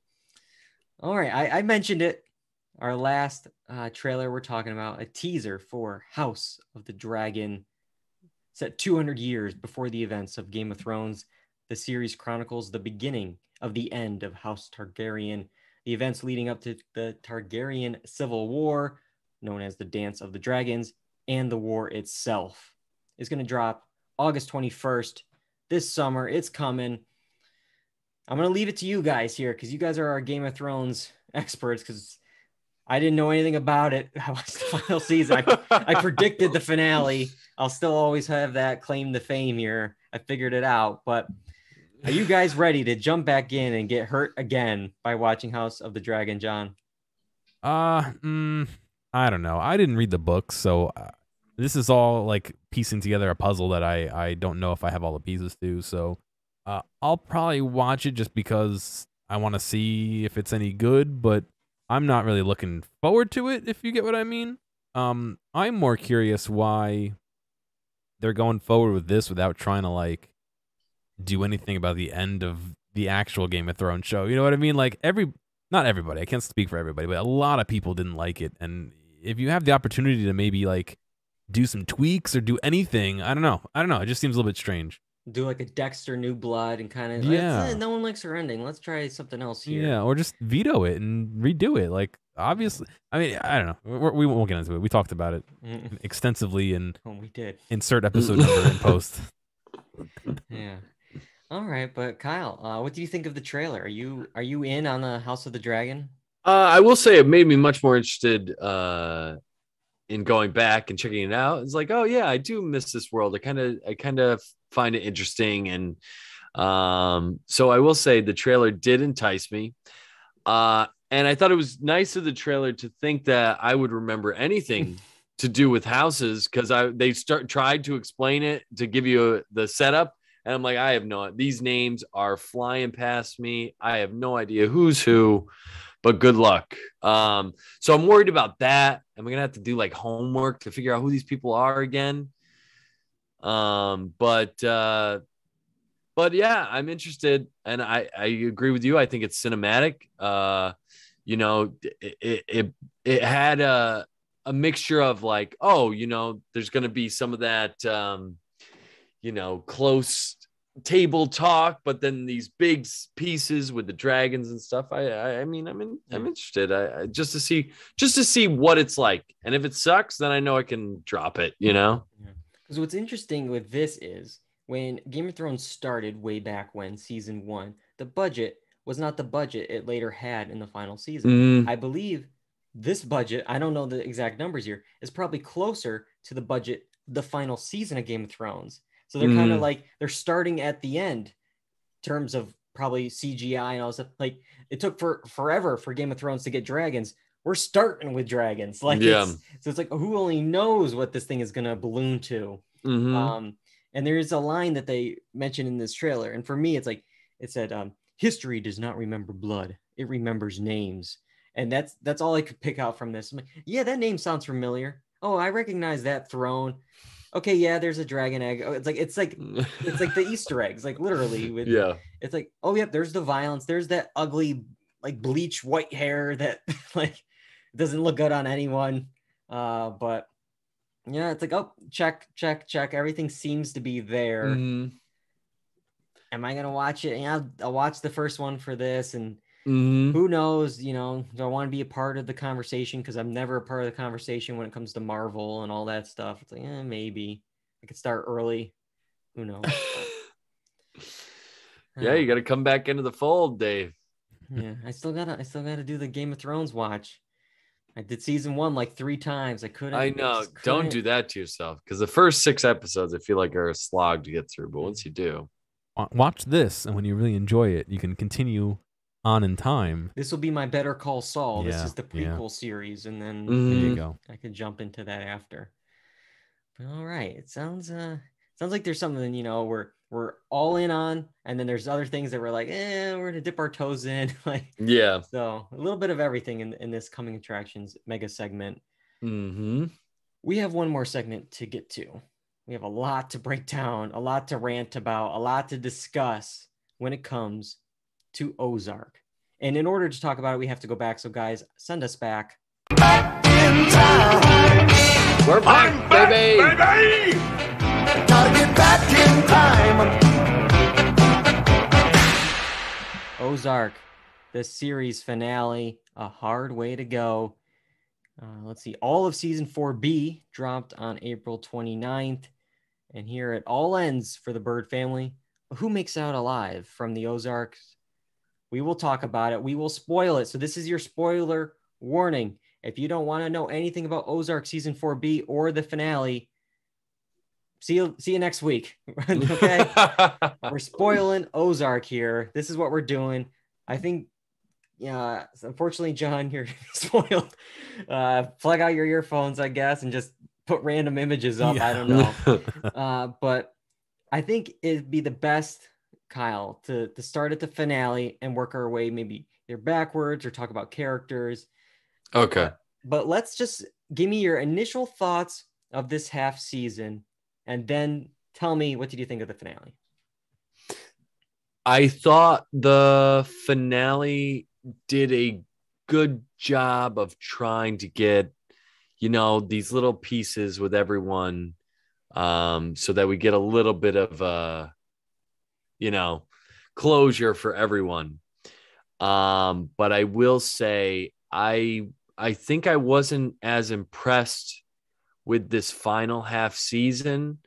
all right, I mentioned it. Our last trailer we're talking about, a teaser for House of the Dragon, set 200 years before the events of Game of Thrones. The series chronicles the beginning of the end of House Targaryen, the events leading up to the Targaryen Civil War, known as the Dance of the Dragons, and the war itself. It's going to drop August 21st this summer. It's coming. I'm going to leave it to you guys here because you guys are our Game of Thrones experts, because I didn't know anything about it. I watched the final season. I predicted the finale. I'll still always have that claim to fame here. I figured it out, but are you guys ready to jump back in and get hurt again by watching House of the Dragon, John? I don't know. I didn't read the book, so this is all like piecing together a puzzle that I don't know if I have all the pieces to. So I'll probably watch it just because I want to see if it's any good, but I'm not really looking forward to it, if you get what I mean. I'm more curious why they're going forward with this without trying to like do anything about the end of the actual Game of Thrones show. You know what I mean? Like not everybody, I can't speak for everybody, but a lot of people didn't like it. And if you have the opportunity to maybe like do some tweaks or do anything, I don't know. It just seems a little bit strange. Do like a Dexter New Blood and kind of, no one likes her ending. Let's try something else here. Yeah, or just veto it and redo it. Like, obviously, I mean, I don't know. We won't get into it. We talked about it extensively and we did. Insert episode number in post. Yeah. All right, but Kyle, what do you think of the trailer? Are you in on the House of the Dragon? I will say it made me much more interested in going back and checking it out. It's like, oh yeah, I do miss this world. I kind of find it interesting, and so I will say the trailer did entice me. And I thought it was nice of the trailer to think that I would remember anything to do with houses because they tried to explain it to give you the setup. And I'm like, I have no, these names are flying past me. I have no idea who's who, but good luck. So I'm worried about that. I'm going to have to do like homework to figure out who these people are again. But yeah, I'm interested. And I agree with you. I think it's cinematic. You know, it had a mixture of like, oh, you know, there's going to be some of that, you know, close table talk, but then these big pieces with the dragons and stuff. I mean, I'm interested. I just to see what it's like, and if it sucks, then I know I can drop it. You know, because what's interesting with this is when Game of Thrones started way back when season 1, the budget was not the budget it later had in the final season. I believe this budget, I don't know the exact numbers here, is probably closer to the budget the final season of Game of Thrones. So they're kind of like, they're starting at the end in terms of probably CGI and all stuff. Like it took forever for Game of Thrones to get dragons. We're starting with dragons. Like, so it's like, who only knows what this thing is going to balloon to. And there's a line that they mentioned in this trailer. And for me, it's like, it said, history does not remember blood. It remembers names. And that's all I could pick out from this. I'm like, yeah, that name sounds familiar. Oh, I recognize that throne. Okay, yeah, there's a dragon egg. Oh, it's like the Easter eggs, like literally. It's like, oh yeah, there's the violence. There's that ugly, like bleach white hair that like doesn't look good on anyone. But yeah, it's like, oh, check. Everything seems to be there. Am I gonna watch it? Yeah, I'll watch the first one for this, and who knows? You know, do I want to be a part of the conversation? Because I'm never a part of the conversation when it comes to Marvel and all that stuff. It's like, maybe I could start early. Who knows? Yeah, you got to come back into the fold, Dave. Yeah, I still gotta do the Game of Thrones watch. I did season 1 like 3 times. I couldn't. I know. Don't do that to yourself, because the first 6 episodes I feel like are a slog to get through. But once you do, watch this, and when you really enjoy it, you can continue on in time. This will be my Better Call Saul. This is the prequel series, and then there you go. I could jump into that after. But all right, it sounds like there's something, you know, we're all in on, and then there's other things that we're like, we're gonna dip our toes in. Like, yeah. So a little bit of everything in this coming attractions mega segment. We have one more segment to get to. We have a lot to break down, a lot to rant about, a lot to discuss when it comes to Ozark. And in order to talk about it, we have to go back. So guys, send us back. In time. We're back, baby. Gotta get back in time. Ozark, the series finale, a hard way to go. Let's see. All of season 4B dropped on April 29th. And here it all ends for the Bird family. Who makes out alive from the Ozarks? We will talk about it. We will spoil it. So this is your spoiler warning. If you don't want to know anything about Ozark season 4B or the finale, see you next week. Okay? We're spoiling Ozark here. This is what we're doing. I think, yeah, unfortunately, John, you're spoiled. Plug out your earphones, I guess, and just put random images up. I don't know. But I think it'd be the best, Kyle, to start at the finale and work our way maybe either backwards or talk about characters. Okay. But let's just give me your initial thoughts of this half season, and then tell me, what did you think of the finale? I thought the finale did a good job of trying to get, you know, these little pieces with everyone, so that we get a little bit of you know, closure for everyone. But I will say, I think I wasn't as impressed with this final half season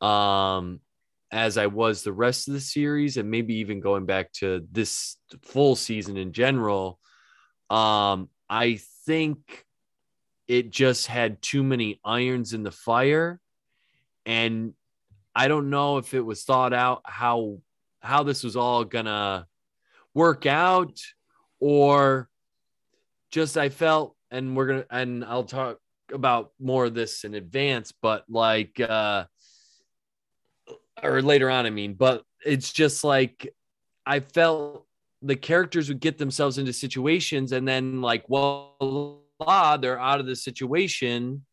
as I was the rest of the series, and maybe even going back to this full season in general. I think it just had too many irons in the fire, and I don't know if it was thought out how this was all gonna work out, or just I felt, and I'll talk about more of this in advance, but like, or later on, I mean, but it's just like, I felt the characters would get themselves into situations and then like, well, they're out of the situation.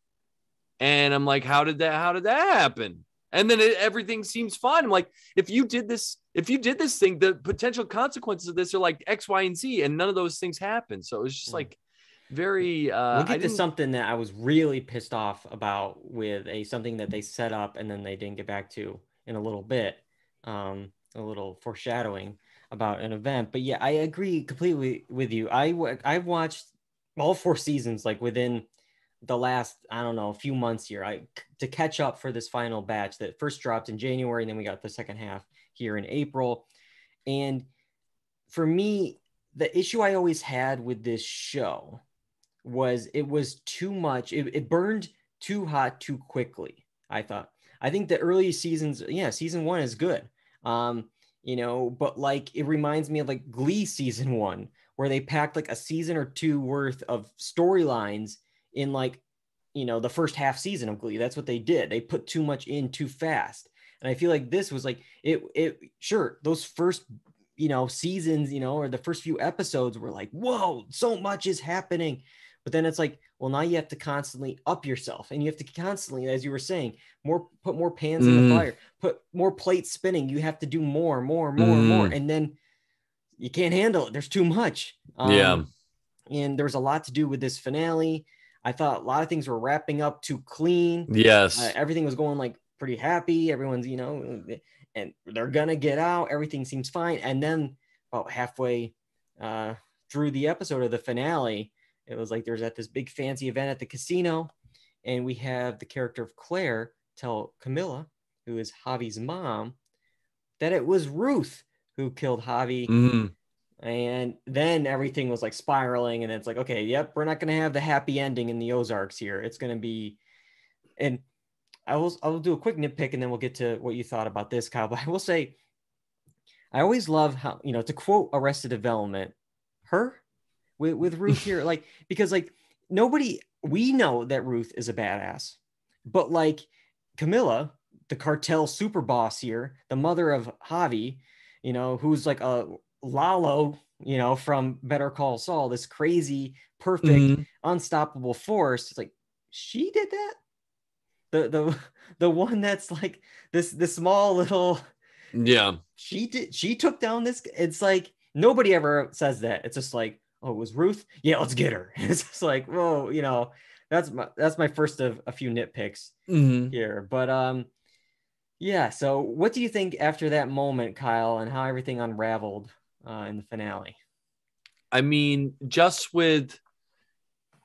And I'm like, how did that happen? And then everything seems fine. I'm like, if you did this thing, the potential consequences of this are like X, Y, and Z, and none of those things happen. So it was just like very, we'll get to something that I was really pissed off about with something that they set up and then they didn't get back to in a little bit. A little foreshadowing about an event, but yeah, I agree completely with you. I watched all 4 seasons like within the last, I don't know, a few months here, to catch up for this final batch that first dropped in January, and then we got the second half here in April. And for me, the issue I always had with this show was it was too much. It burned too hot too quickly, I thought. I think the early seasons, season 1 is good. But like it reminds me of like Glee season 1, where they packed like a season or 2 worth of storylines in like, the first half season of Glee. That's what they did. They put too much in too fast. And I feel like this was like it sure, those first, seasons, or the first few episodes were like, whoa, so much is happening. But then it's like, well, now you have to constantly up yourself, and you have to constantly, as you were saying, put more pans in the fire, put more plates spinning. You have to do more, and then you can't handle it. There's too much. And there was a lot to do with this finale. I thought a lot of things were wrapping up too clean. Yes. Everything was going like pretty happy. Everyone's, and they're going to get out. Everything seems fine. And then about halfway through the episode of the finale, it was like there's at this big fancy event at the casino. And we have the character of Claire tell Camilla, who is Javi's mom, that it was Ruth who killed Javi. Mm-hmm. And then everything was like spiraling, and it's like, okay, yep, we're not going to have the happy ending in the Ozarks here. It's going to be, and I'll do a quick nitpick and then we'll get to what you thought about this, Kyle. But I will say, I always love how, to quote Arrested Development, with Ruth here, like, because like we know that Ruth is a badass, but like Camilla, the cartel super boss here, the mother of Javi, who's like a Lalo, from Better Call Saul, this crazy, perfect, unstoppable force. It's like, she did that? The one that's like this small little, she took down this. It's like nobody ever says that. It's just like, oh, it was Ruth. Yeah, let's get her. It's just like, whoa, that's my first of a few nitpicks here. But yeah. So what do you think after that moment, Kyle, and how everything unraveled in the finale? I mean, just with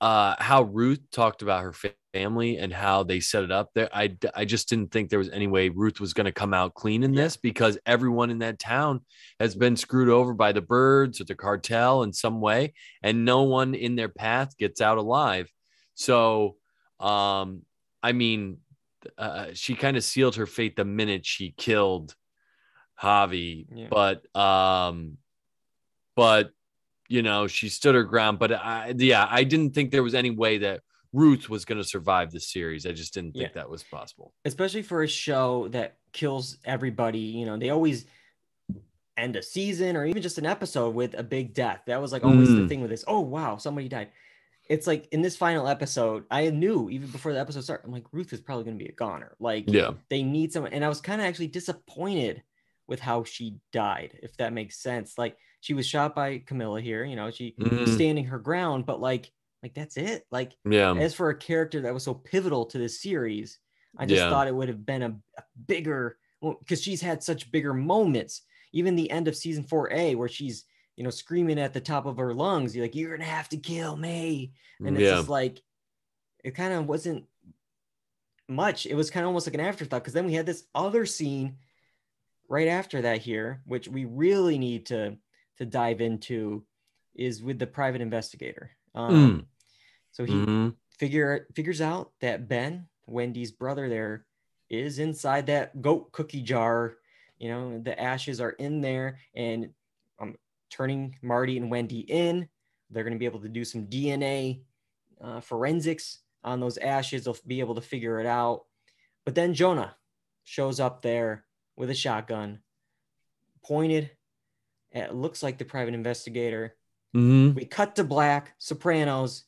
how Ruth talked about her family and how they set it up there, I just didn't think there was any way Ruth was going to come out clean in this, because everyone in that town has been screwed over by the birds or the cartel in some way, and no one in their path gets out alive. So, I mean, she kind of sealed her fate the minute she killed Javi, but she stood her ground. But I didn't think there was any way that Ruth was going to survive this series. I just didn't think that was possible, especially for a show that kills everybody. They always end a season or even just an episode with a big death. That was like always the thing with this. Oh wow, somebody died. It's like in this final episode, I knew even before the episode started, I'm like, Ruth is probably going to be a goner. Like, they need someone. And I was kind of actually disappointed with how she died, if that makes sense. Like, she was shot by Camilla here, she was standing her ground, but like that's it. Like, as for a character that was so pivotal to this series, I just thought it would have been a bigger, because she's had such bigger moments. Even the end of season 4A, where she's screaming at the top of her lungs, you're like, you're gonna have to kill me. And it's just like, it kind of wasn't much. It was kind of almost like an afterthought, because then we had this other scene right after that here, which we really need to dive into, is with the private investigator. So he figures out that Ben, Wendy's brother there, is inside that goat cookie jar. The ashes are in there, and turning Marty and Wendy in. They're going to be able to do some DNA forensics on those ashes, they'll be able to figure it out. But then Jonah shows up there with a shotgun pointed at, looks like the private investigator. Mm-hmm. We cut to black, Sopranos,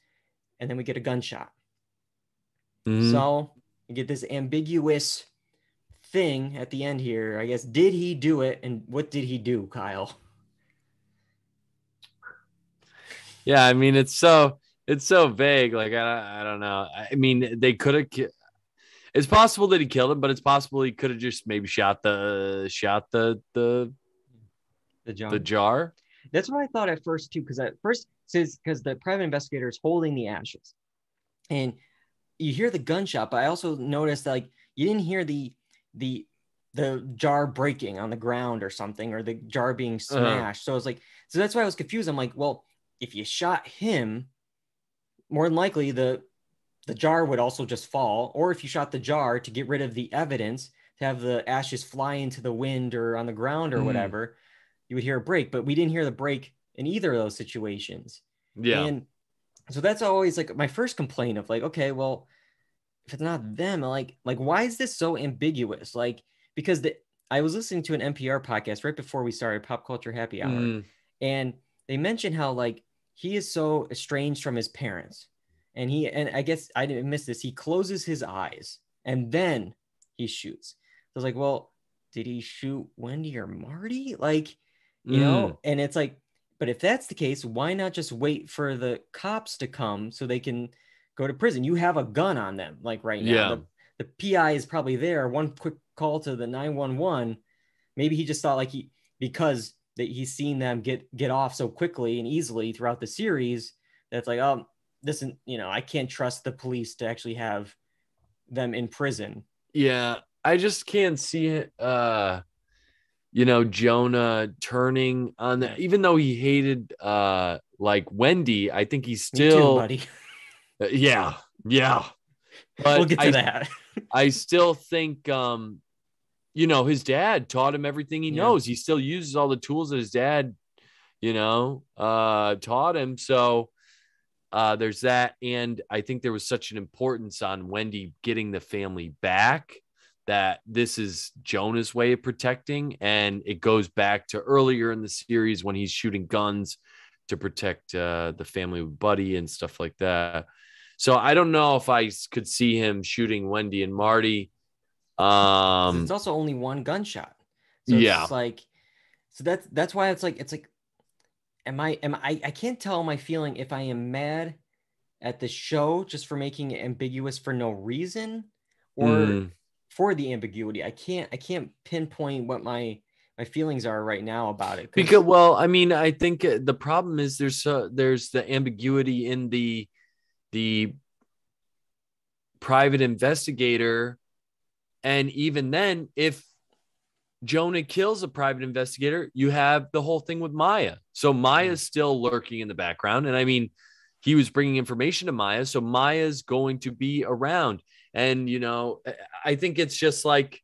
and then we get a gunshot. Mm-hmm. So you get this ambiguous thing at the end here. I guess, did he do it? And what did he do, Kyle? Yeah, I mean, it's so vague. Like, I don't know. I mean, they could have. It's possible that he killed him, but it's possible he could have just maybe shot the jar. That's what I thought at first too, because at first says because the private investigator is holding the ashes, and you hear the gunshot, but I also noticed that, like, you didn't hear the jar breaking on the ground or something, or the jar being smashed. So I was like, so that's why I was confused. I'm like, well, if you shot him, more than likely the jar would also just fall, or if you shot the jar to get rid of the evidence, to have the ashes fly into the wind or on the ground or whatever, you would hear a break. But we didn't hear the break in either of those situations. Yeah. And so that's always like my first complaint of like, okay, well, if it's not them, like why is this so ambiguous? Like, because I was listening to an NPR podcast right before we started Pop Culture Happy Hour, and they mentioned how, like, he is so estranged from his parents. And I guess I didn't miss this. He closes his eyes and then he shoots. So I was like, well, did he shoot Wendy or Marty? Like, you know, and it's like, but if that's the case, why not just wait for the cops to come so they can go to prison? You have a gun on them, like right now. Yeah. The PI is probably there. One quick call to the 911. Maybe he just thought, like, because that he's seen them get off so quickly and easily throughout the series, that's like, oh, this is, you know, I can't trust the police to actually have them in prison. Yeah, I just can't see it. You know, Jonah turning on that, even though he hated like Wendy. I think he's still, me too, buddy. Yeah. But we'll get to that. I still think, you know, his dad taught him everything he knows. He still uses all the tools that his dad, you know, taught him. So there's that. And I think there was such an importance on Wendy getting the family back that this is Jonah's way of protecting. And it goes back to earlier in the series when he's shooting guns to protect the family with Buddy and stuff like that. So I don't know if I could see him shooting Wendy and Marty. It's also only one gunshot. So it's like, so that's why it's like, I can't tell am I feeling if I am mad at the show just for making it ambiguous for no reason, or for the ambiguity. I can't pinpoint what my feelings are right now about it. Because, well, I mean, I think the problem is there's the ambiguity in the private investigator. And even then, if Jonah kills a private investigator, you have the whole thing with Maya. So Maya's still lurking in the background. And I mean, he was bringing information to Maya. So Maya's going to be around. And, you know, I think it's just like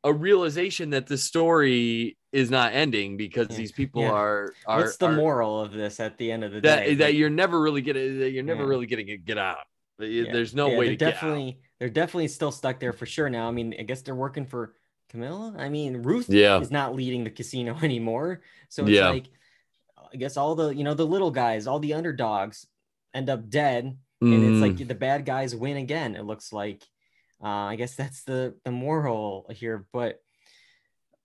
a realization that the story is not ending because these people are. What's the moral of this at the end of the day? That you're never really getting, really getting to get out. There's no way to get out. They're definitely still stuck there for sure now. I mean, I guess they're working for Camilla. I mean, Ruth is not leading the casino anymore. So it's like, I guess all the, you know, the little guys, all the underdogs end up dead. And it's like the bad guys win again. It looks like, I guess that's the moral here. But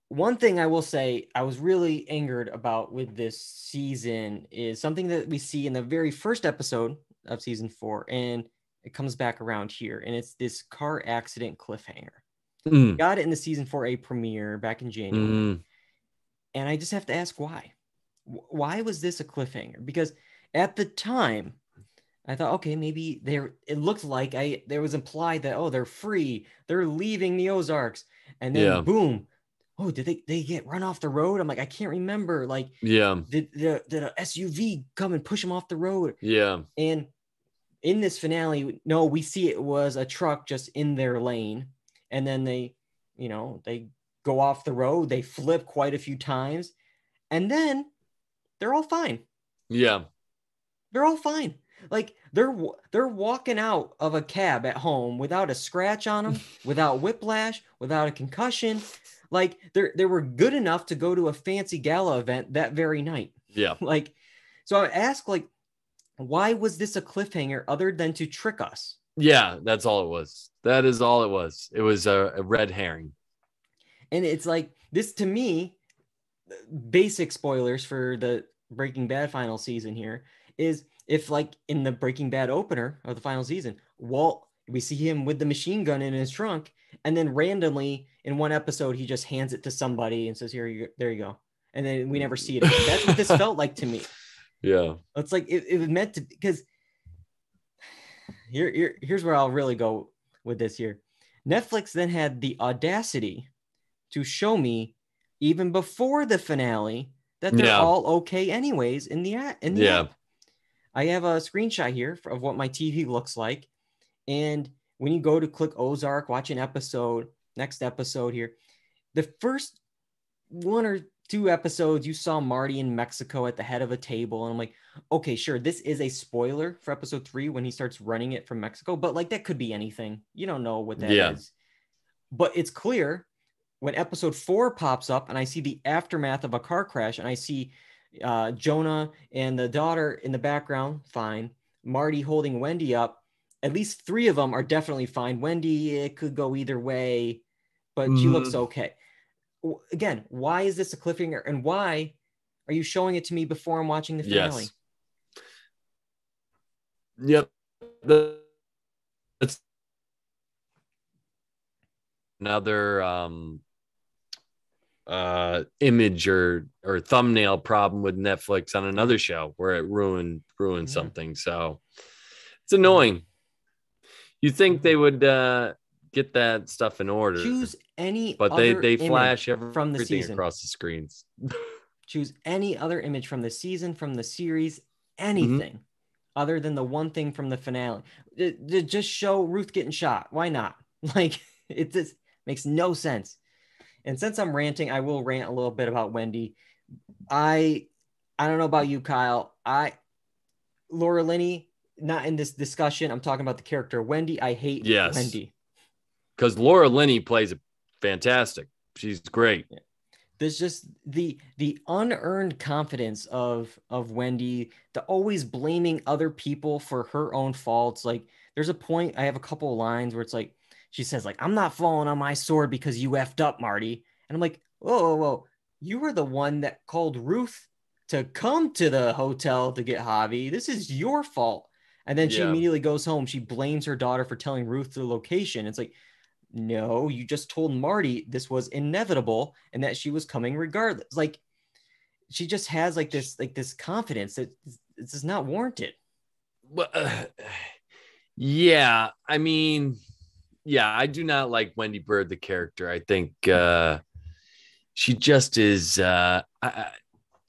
one thing I will say I was really angered about with this season is something that we see in the very first episode of season 4. And it comes back around here. And it's this car accident cliffhanger. We got it in the season 4A premiere back in January. And I just have to ask why. Why was this a cliffhanger? Because at the time, I thought, okay, maybe it looked like there was implied that, oh, they're free. They're leaving the Ozarks. And then boom. Oh, did they get run off the road? I'm like, I can't remember. Like, did a SUV come and push them off the road? Yeah. And in this finale, no, we see it was a truck just in their lane. And then they go off the road. They flip quite a few times. And then they're all fine. Yeah. They're all fine. Like they're walking out of a cab at home without a scratch on them, without whiplash, without a concussion. Like they were good enough to go to a fancy gala event that very night. Yeah. Like, so I ask, like, why was this a cliffhanger other than to trick us? Yeah, that's all it was. That is all it was. It was a red herring. And it's like, this to me, basic spoilers for the Breaking Bad final season here is, if like in the Breaking Bad opener of the final season, Walt, we see him with the machine gun in his trunk, and then randomly in one episode he just hands it to somebody and says, there you go, and then we never see it again. That's what this felt like to me. Yeah, it's like it was meant to, because here's where I'll really go with this here. Netflix then had the audacity to show me, even before the finale, that they're all okay anyways in the app. I have a screenshot here of what my TV looks like. And when you go to click Ozark, watch an episode, next episode here, the first 1 or 2 episodes, you saw Marty in Mexico at the head of a table. And I'm like, okay, sure, this is a spoiler for episode 3 when he starts running it from Mexico. But like, that could be anything. You don't know what that is. But it's clear when episode 4 pops up and I see the aftermath of a car crash and I see Jonah and the daughter in the background, fine. Marty holding Wendy up. At least 3 of them are definitely fine. Wendy, it could go either way, but she looks okay. Again, why is this a cliffhanger? And why are you showing it to me before I'm watching the finale? Yep. That's another image or thumbnail problem with Netflix on another show where it ruined something. So it's annoying. You think they would get that stuff in order? Choose any, but they flash from the season across the screens. Choose any other image from the season, from the series, anything other than the one thing from the finale. Just show Ruth getting shot. Why not? Like, it just makes no sense. And since I'm ranting, I will rant a little bit about Wendy. I don't know about you, Kyle. Laura Linney, not in this discussion. I'm talking about the character Wendy. I hate Wendy. Because Laura Linney plays it fantastic. She's great. Yeah. There's just the unearned confidence of Wendy, the always blaming other people for her own faults. Like, there's a point, I have a couple of lines where it's like, she says, like, I'm not falling on my sword because you effed up, Marty. And I'm like, whoa. You were the one that called Ruth to come to the hotel to get Javi. This is your fault. And then she immediately goes home. She blames her daughter for telling Ruth the location. It's like, no, you just told Marty this was inevitable and that she was coming regardless. Like, she just has like this confidence that this is not warranted. Well, yeah, I mean, yeah, I do not like Wendy Bird, the character. I think she just is.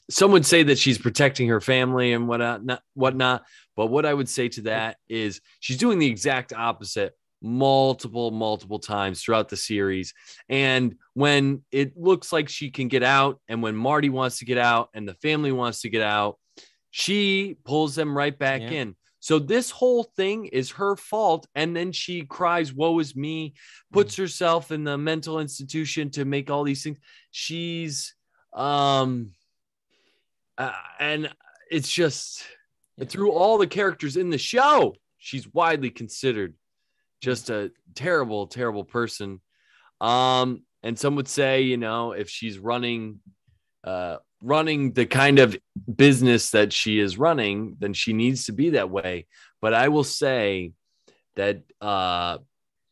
Some would say that she's protecting her family and whatnot. But what I would say to that is she's doing the exact opposite multiple times throughout the series. And when it looks like she can get out, and when Marty wants to get out and the family wants to get out, she pulls them right back in. So this whole thing is her fault. And then she cries, woe is me, puts herself in the mental institution to make all these things. She's, and it's just through all the characters in the show, she's widely considered just a terrible person. And some would say, you know, if she's running the kind of business that she is running, then she needs to be that way. But I will say that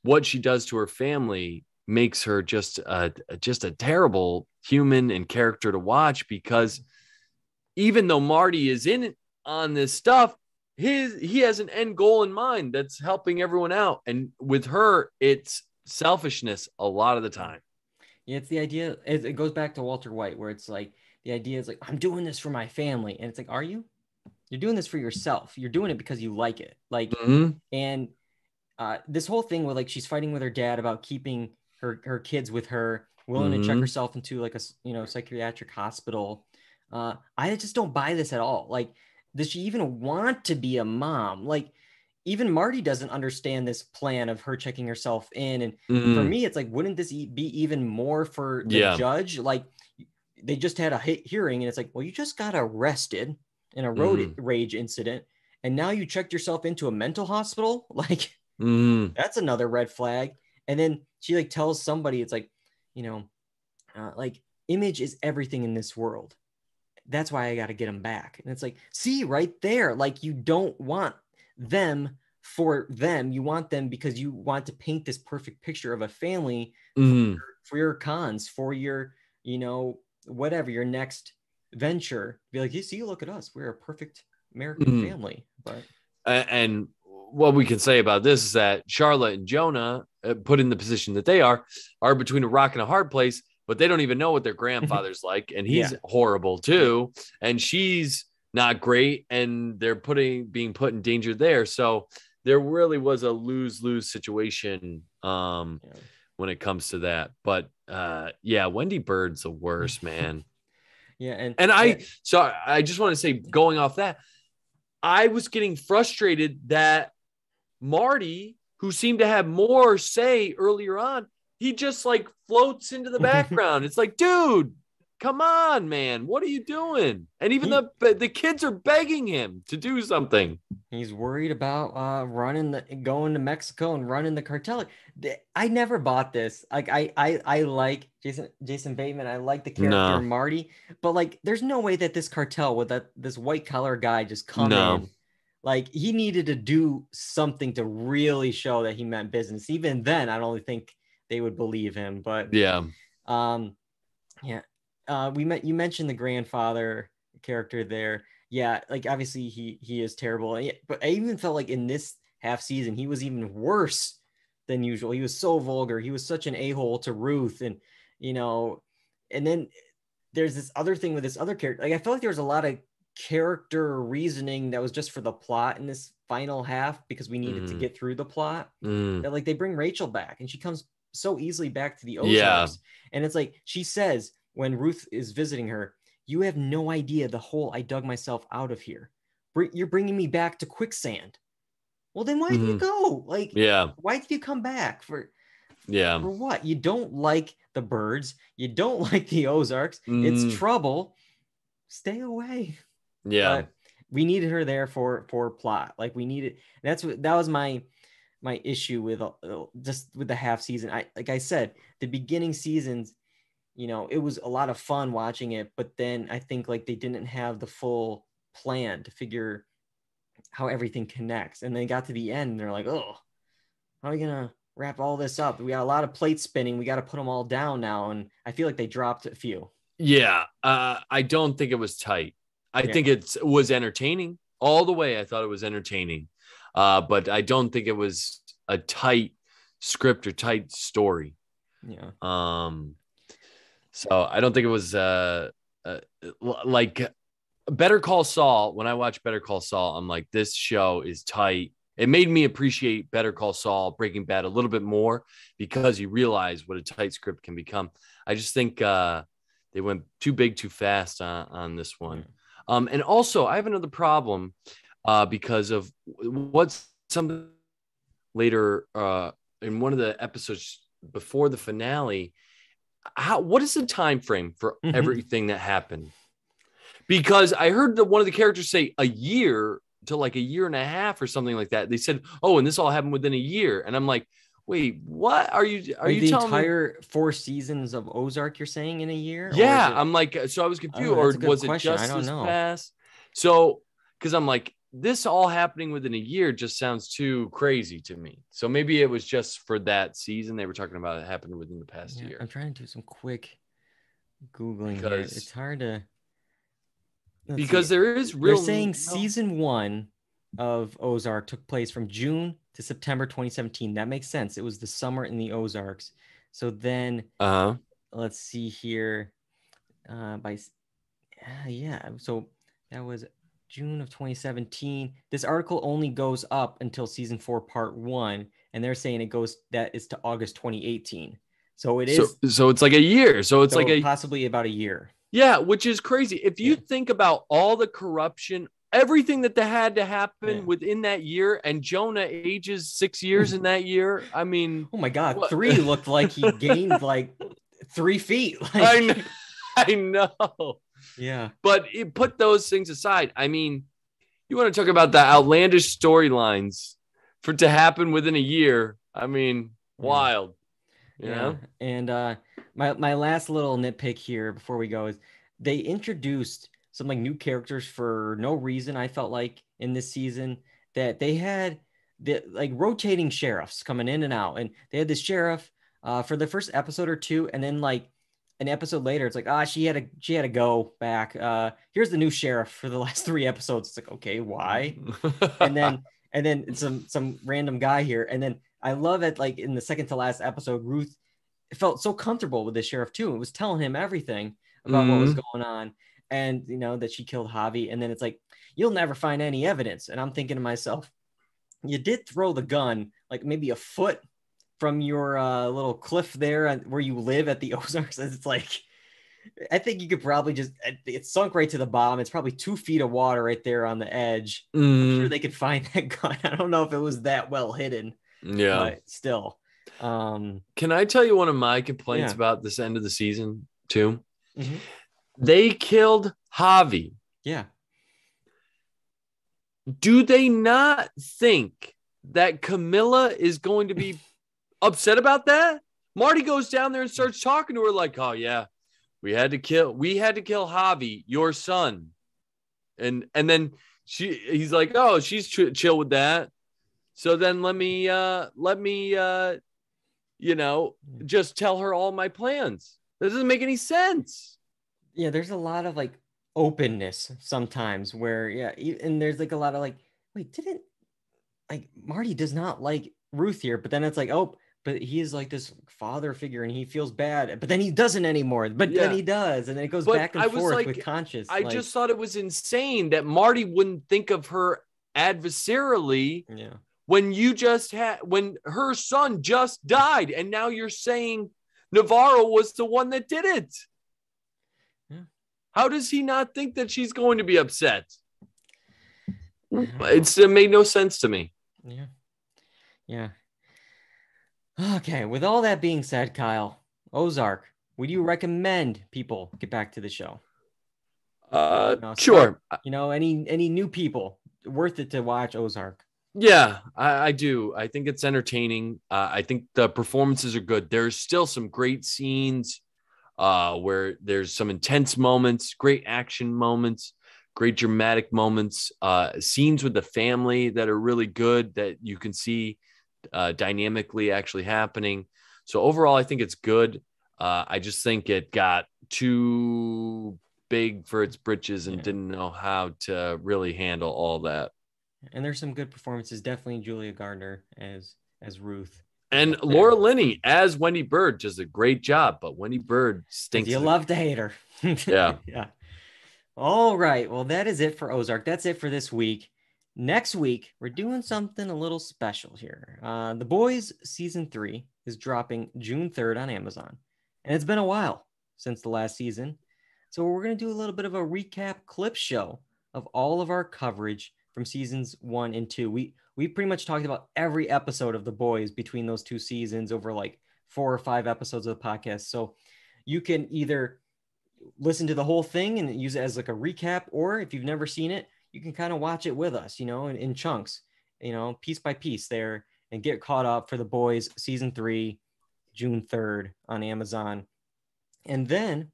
what she does to her family makes her just a terrible human and character to watch, because even though Marty is in on this stuff, he has an end goal in mind that's helping everyone out. And with her, it's selfishness a lot of the time. Yeah, it's the idea. It goes back to Walter White, where it's like, the idea is like, I'm doing this for my family. And it's like, are you? You're doing this for yourself. You're doing it because you like it. Like, and this whole thing with, like, she's fighting with her dad about keeping her kids with her, willing to check herself into like a psychiatric hospital. I just don't buy this at all. Like, does she even want to be a mom? Like, even Marty doesn't understand this plan of her checking herself in. And for me, it's like, wouldn't this be even more for the judge? Like, they just had a hearing, and it's like, well, you just got arrested in a road rage incident, and now you checked yourself into a mental hospital. Like, that's another red flag. And then she like tells somebody, it's like, like, image is everything in this world. That's why I got to get them back. And it's like, see right there, like, you don't want them for them. You want them because you want to paint this perfect picture of a family for your cons, for your, whatever, your next venture. Be like, you see, look at us. We're a perfect American family. But and what we can say about this is that Charlotte and Jonah, put in the position that they are between a rock and a hard place, but they don't even know what their grandfather's like. And he's horrible too. And she's not great. And they're being put in danger there. So there really was a lose-lose situation when it comes to that. But Wendy Bird's the worst, man. So I just want to say, going off that, I was getting frustrated that Marty, who seemed to have more say earlier on, he just like floats into the background. It's like, dude, come on, man. What are you doing? And even the kids are begging him to do something. He's worried about going to Mexico and running the cartel. I never bought this. Like, I like Jason Bateman. I like the character Marty, but like, there's no way that this cartel with this white collar guy just come in. Like, he needed to do something to really show that he meant business. Even then, I don't think they would believe him. But you mentioned the grandfather character there. Yeah, like, obviously he is terrible. But I even felt like in this half season, he was even worse than usual. He was so vulgar. He was such an a-hole to Ruth. And, and then there's this other thing with this other character. Like, I felt like there was a lot of character reasoning that was just for the plot in this final half, because we needed to get through the plot. That, like, they bring Rachel back, and she comes so easily back to the Ozarks. And it's like, she says when Ruth is visiting her, you have no idea the hole I dug myself out of here. You're bringing me back to quicksand. Well, then why did you go? Like, why did you come back for what? You don't like the birds. You don't like the Ozarks. It's trouble. Stay away. But we needed her there for plot. Like, we needed. That was my issue with just with the half season. Like I said, the beginning seasons, it was a lot of fun watching it, but then I think like they didn't have the full plan to figure how everything connects. And they got to the end and they're like, oh, how are we gonna wrap all this up? We got a lot of plates spinning. We got to put them all down now. And I feel like they dropped a few. I don't think it was tight. I think it was entertaining all the way. I thought it was entertaining. But I don't think it was a tight script or tight story. So I don't think it was like Better Call Saul. When I watch Better Call Saul, I'm like, this show is tight. It made me appreciate Better Call Saul, Breaking Bad a little bit more, because you realize what a tight script can become. I just think they went too big, too fast on this one. And also, I have another problem because of what's something later in one of the episodes before the finale. What is the time frame for everything that happened? Because I heard that one of the characters say a year to like a year and a half or something like that. They said, "Oh, and this all happened within a year," and I'm like, "Wait, what are you the entire 4 seasons of Ozark you're saying in a year?" Yeah, I'm like, so I was confused, or was it just this past? So, because I'm like, this all happening within a year just sounds too crazy to me. So maybe it was just for that season they were talking about. It happened within the past year. I'm trying to do some quick Googling here. It's hard to. Because there is real. They're saying season 1 of Ozark took place from June to September 2017. That makes sense. It was the summer in the Ozarks. So then, let's see here. So that was June of 2017. This article only goes up until season 4, part 1, and they're saying that is to August 2018. So it is. So it's like a year. So it's like possibly about a year. Yeah, which is crazy. If you think about all the corruption, everything that had to happen within that year, and Jonah ages 6 years in that year. I mean, oh my God, what? 3 looked like he gained like 3 feet. I know. Yeah. But put those things aside. I mean, you want to talk about the outlandish storylines to happen within a year. I mean, wild. You know? And my last little nitpick here before we go is they introduced some like new characters for no reason. I felt like in this season that they had the like rotating sheriffs coming in and out, and they had this sheriff for the first episode or two, and then like an episode later, it's like she had to go back. Here's the new sheriff for the last 3 episodes. It's like, okay, why? and then some random guy here, and then I love it. Like in the second to last episode, Ruth felt so comfortable with the sheriff too. It was telling him everything about what was going on, and you know that she killed Javi. And then it's like, you'll never find any evidence. And I'm thinking to myself, you did throw the gun like maybe a foot from your little cliff there where you live at the Ozarks. It's like, I think you could probably just, it sunk right to the bottom. It's probably 2 feet of water right there on the edge. I'm sure they could find that gun. I don't know if it was that well hidden. Yeah. But still. Can I tell you one of my complaints about this end of the season too? Mm-hmm. They killed Javi. Yeah. Do they not think that Camilla is going to be upset about that? Marty goes down there and starts talking to her like, oh yeah, we had to kill Javi, your son. And then he's like, oh, she's chill with that. So then let me just tell her all my plans. That doesn't make any sense. Yeah, there's a lot of like openness sometimes where and there's like a lot of like, wait, Marty does not like Ruth here, but then it's like, oh, but he is like this father figure and he feels bad, but then he doesn't anymore, but then he does, and then it goes back and forth with conscience. I just thought it was insane that Marty wouldn't think of her adversarially when her son just died, and now you're saying Navarro was the one that did it. How does he not think that she's going to be upset? It made no sense to me. Yeah. Okay, with all that being said, Kyle, Ozark, would you recommend people get back to the show? Sure. Any new people worth it to watch Ozark? Yeah, I do. I think it's entertaining. I think the performances are good. There's still some great scenes where there's some intense moments, great action moments, great dramatic moments, scenes with the family that are really good that you can see dynamically actually happening. So overall, I think it's good. I just think it got too big for its britches and didn't know how to really handle all that. And there's some good performances, definitely Julia Gardner as Ruth. And Laura Linney as Wendy Bird does a great job, but Wendy Bird stinks. You love to hate her. Yeah. All right. Well, that is it for Ozark. That's it for this week. Next week, we're doing something a little special here. The Boys Season 3 is dropping June 3rd on Amazon. And it's been a while since the last season. So we're going to do a little bit of a recap clip show of all of our coverage from seasons 1 and 2. We pretty much talked about every episode of The Boys between those 2 seasons over like 4 or 5 episodes of the podcast. So you can either listen to the whole thing and use it as like a recap, or if you've never seen it, you can kind of watch it with us, in chunks, piece by piece there, and get caught up for The Boys Season 3, June 3rd on Amazon. And then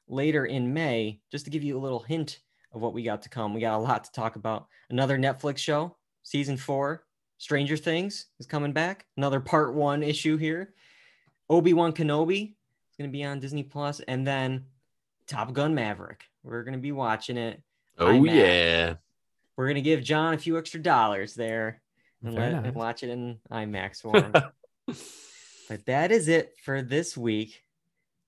later in May, just to give you a little hint of what we got to come, we got a lot to talk about. Another Netflix show, Season 4, Stranger Things is coming back. Another Part 1 issue here. Obi-Wan Kenobi is going to be on Disney Plus, and then Top Gun Maverick. We're going to be watching it. Oh, yeah. We're going to give John a few extra dollars there and let him watch it in IMAX for him. But that is it for this week.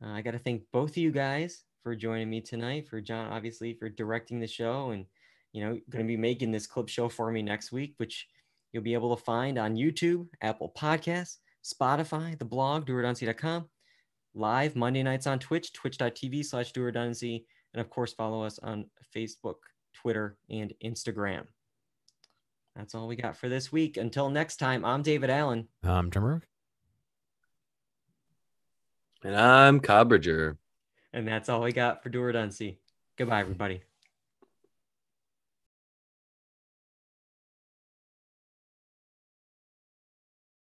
I got to thank both of you guys for joining me tonight, for John, obviously, for directing the show, and, going to be making this clip show for me next week, which you'll be able to find on YouTube, Apple Podcasts, Spotify, the blog, dualredundancy.com, live Monday nights on Twitch, twitch.tv/dualredundancy, and of course, follow us on Facebook Twitter, and Instagram. That's all we got for this week. Until next time, I'm David Allen. I'm Tim Berwick. And I'm Kyle Bridger. And that's all we got for Dual Redundancy. Goodbye, everybody.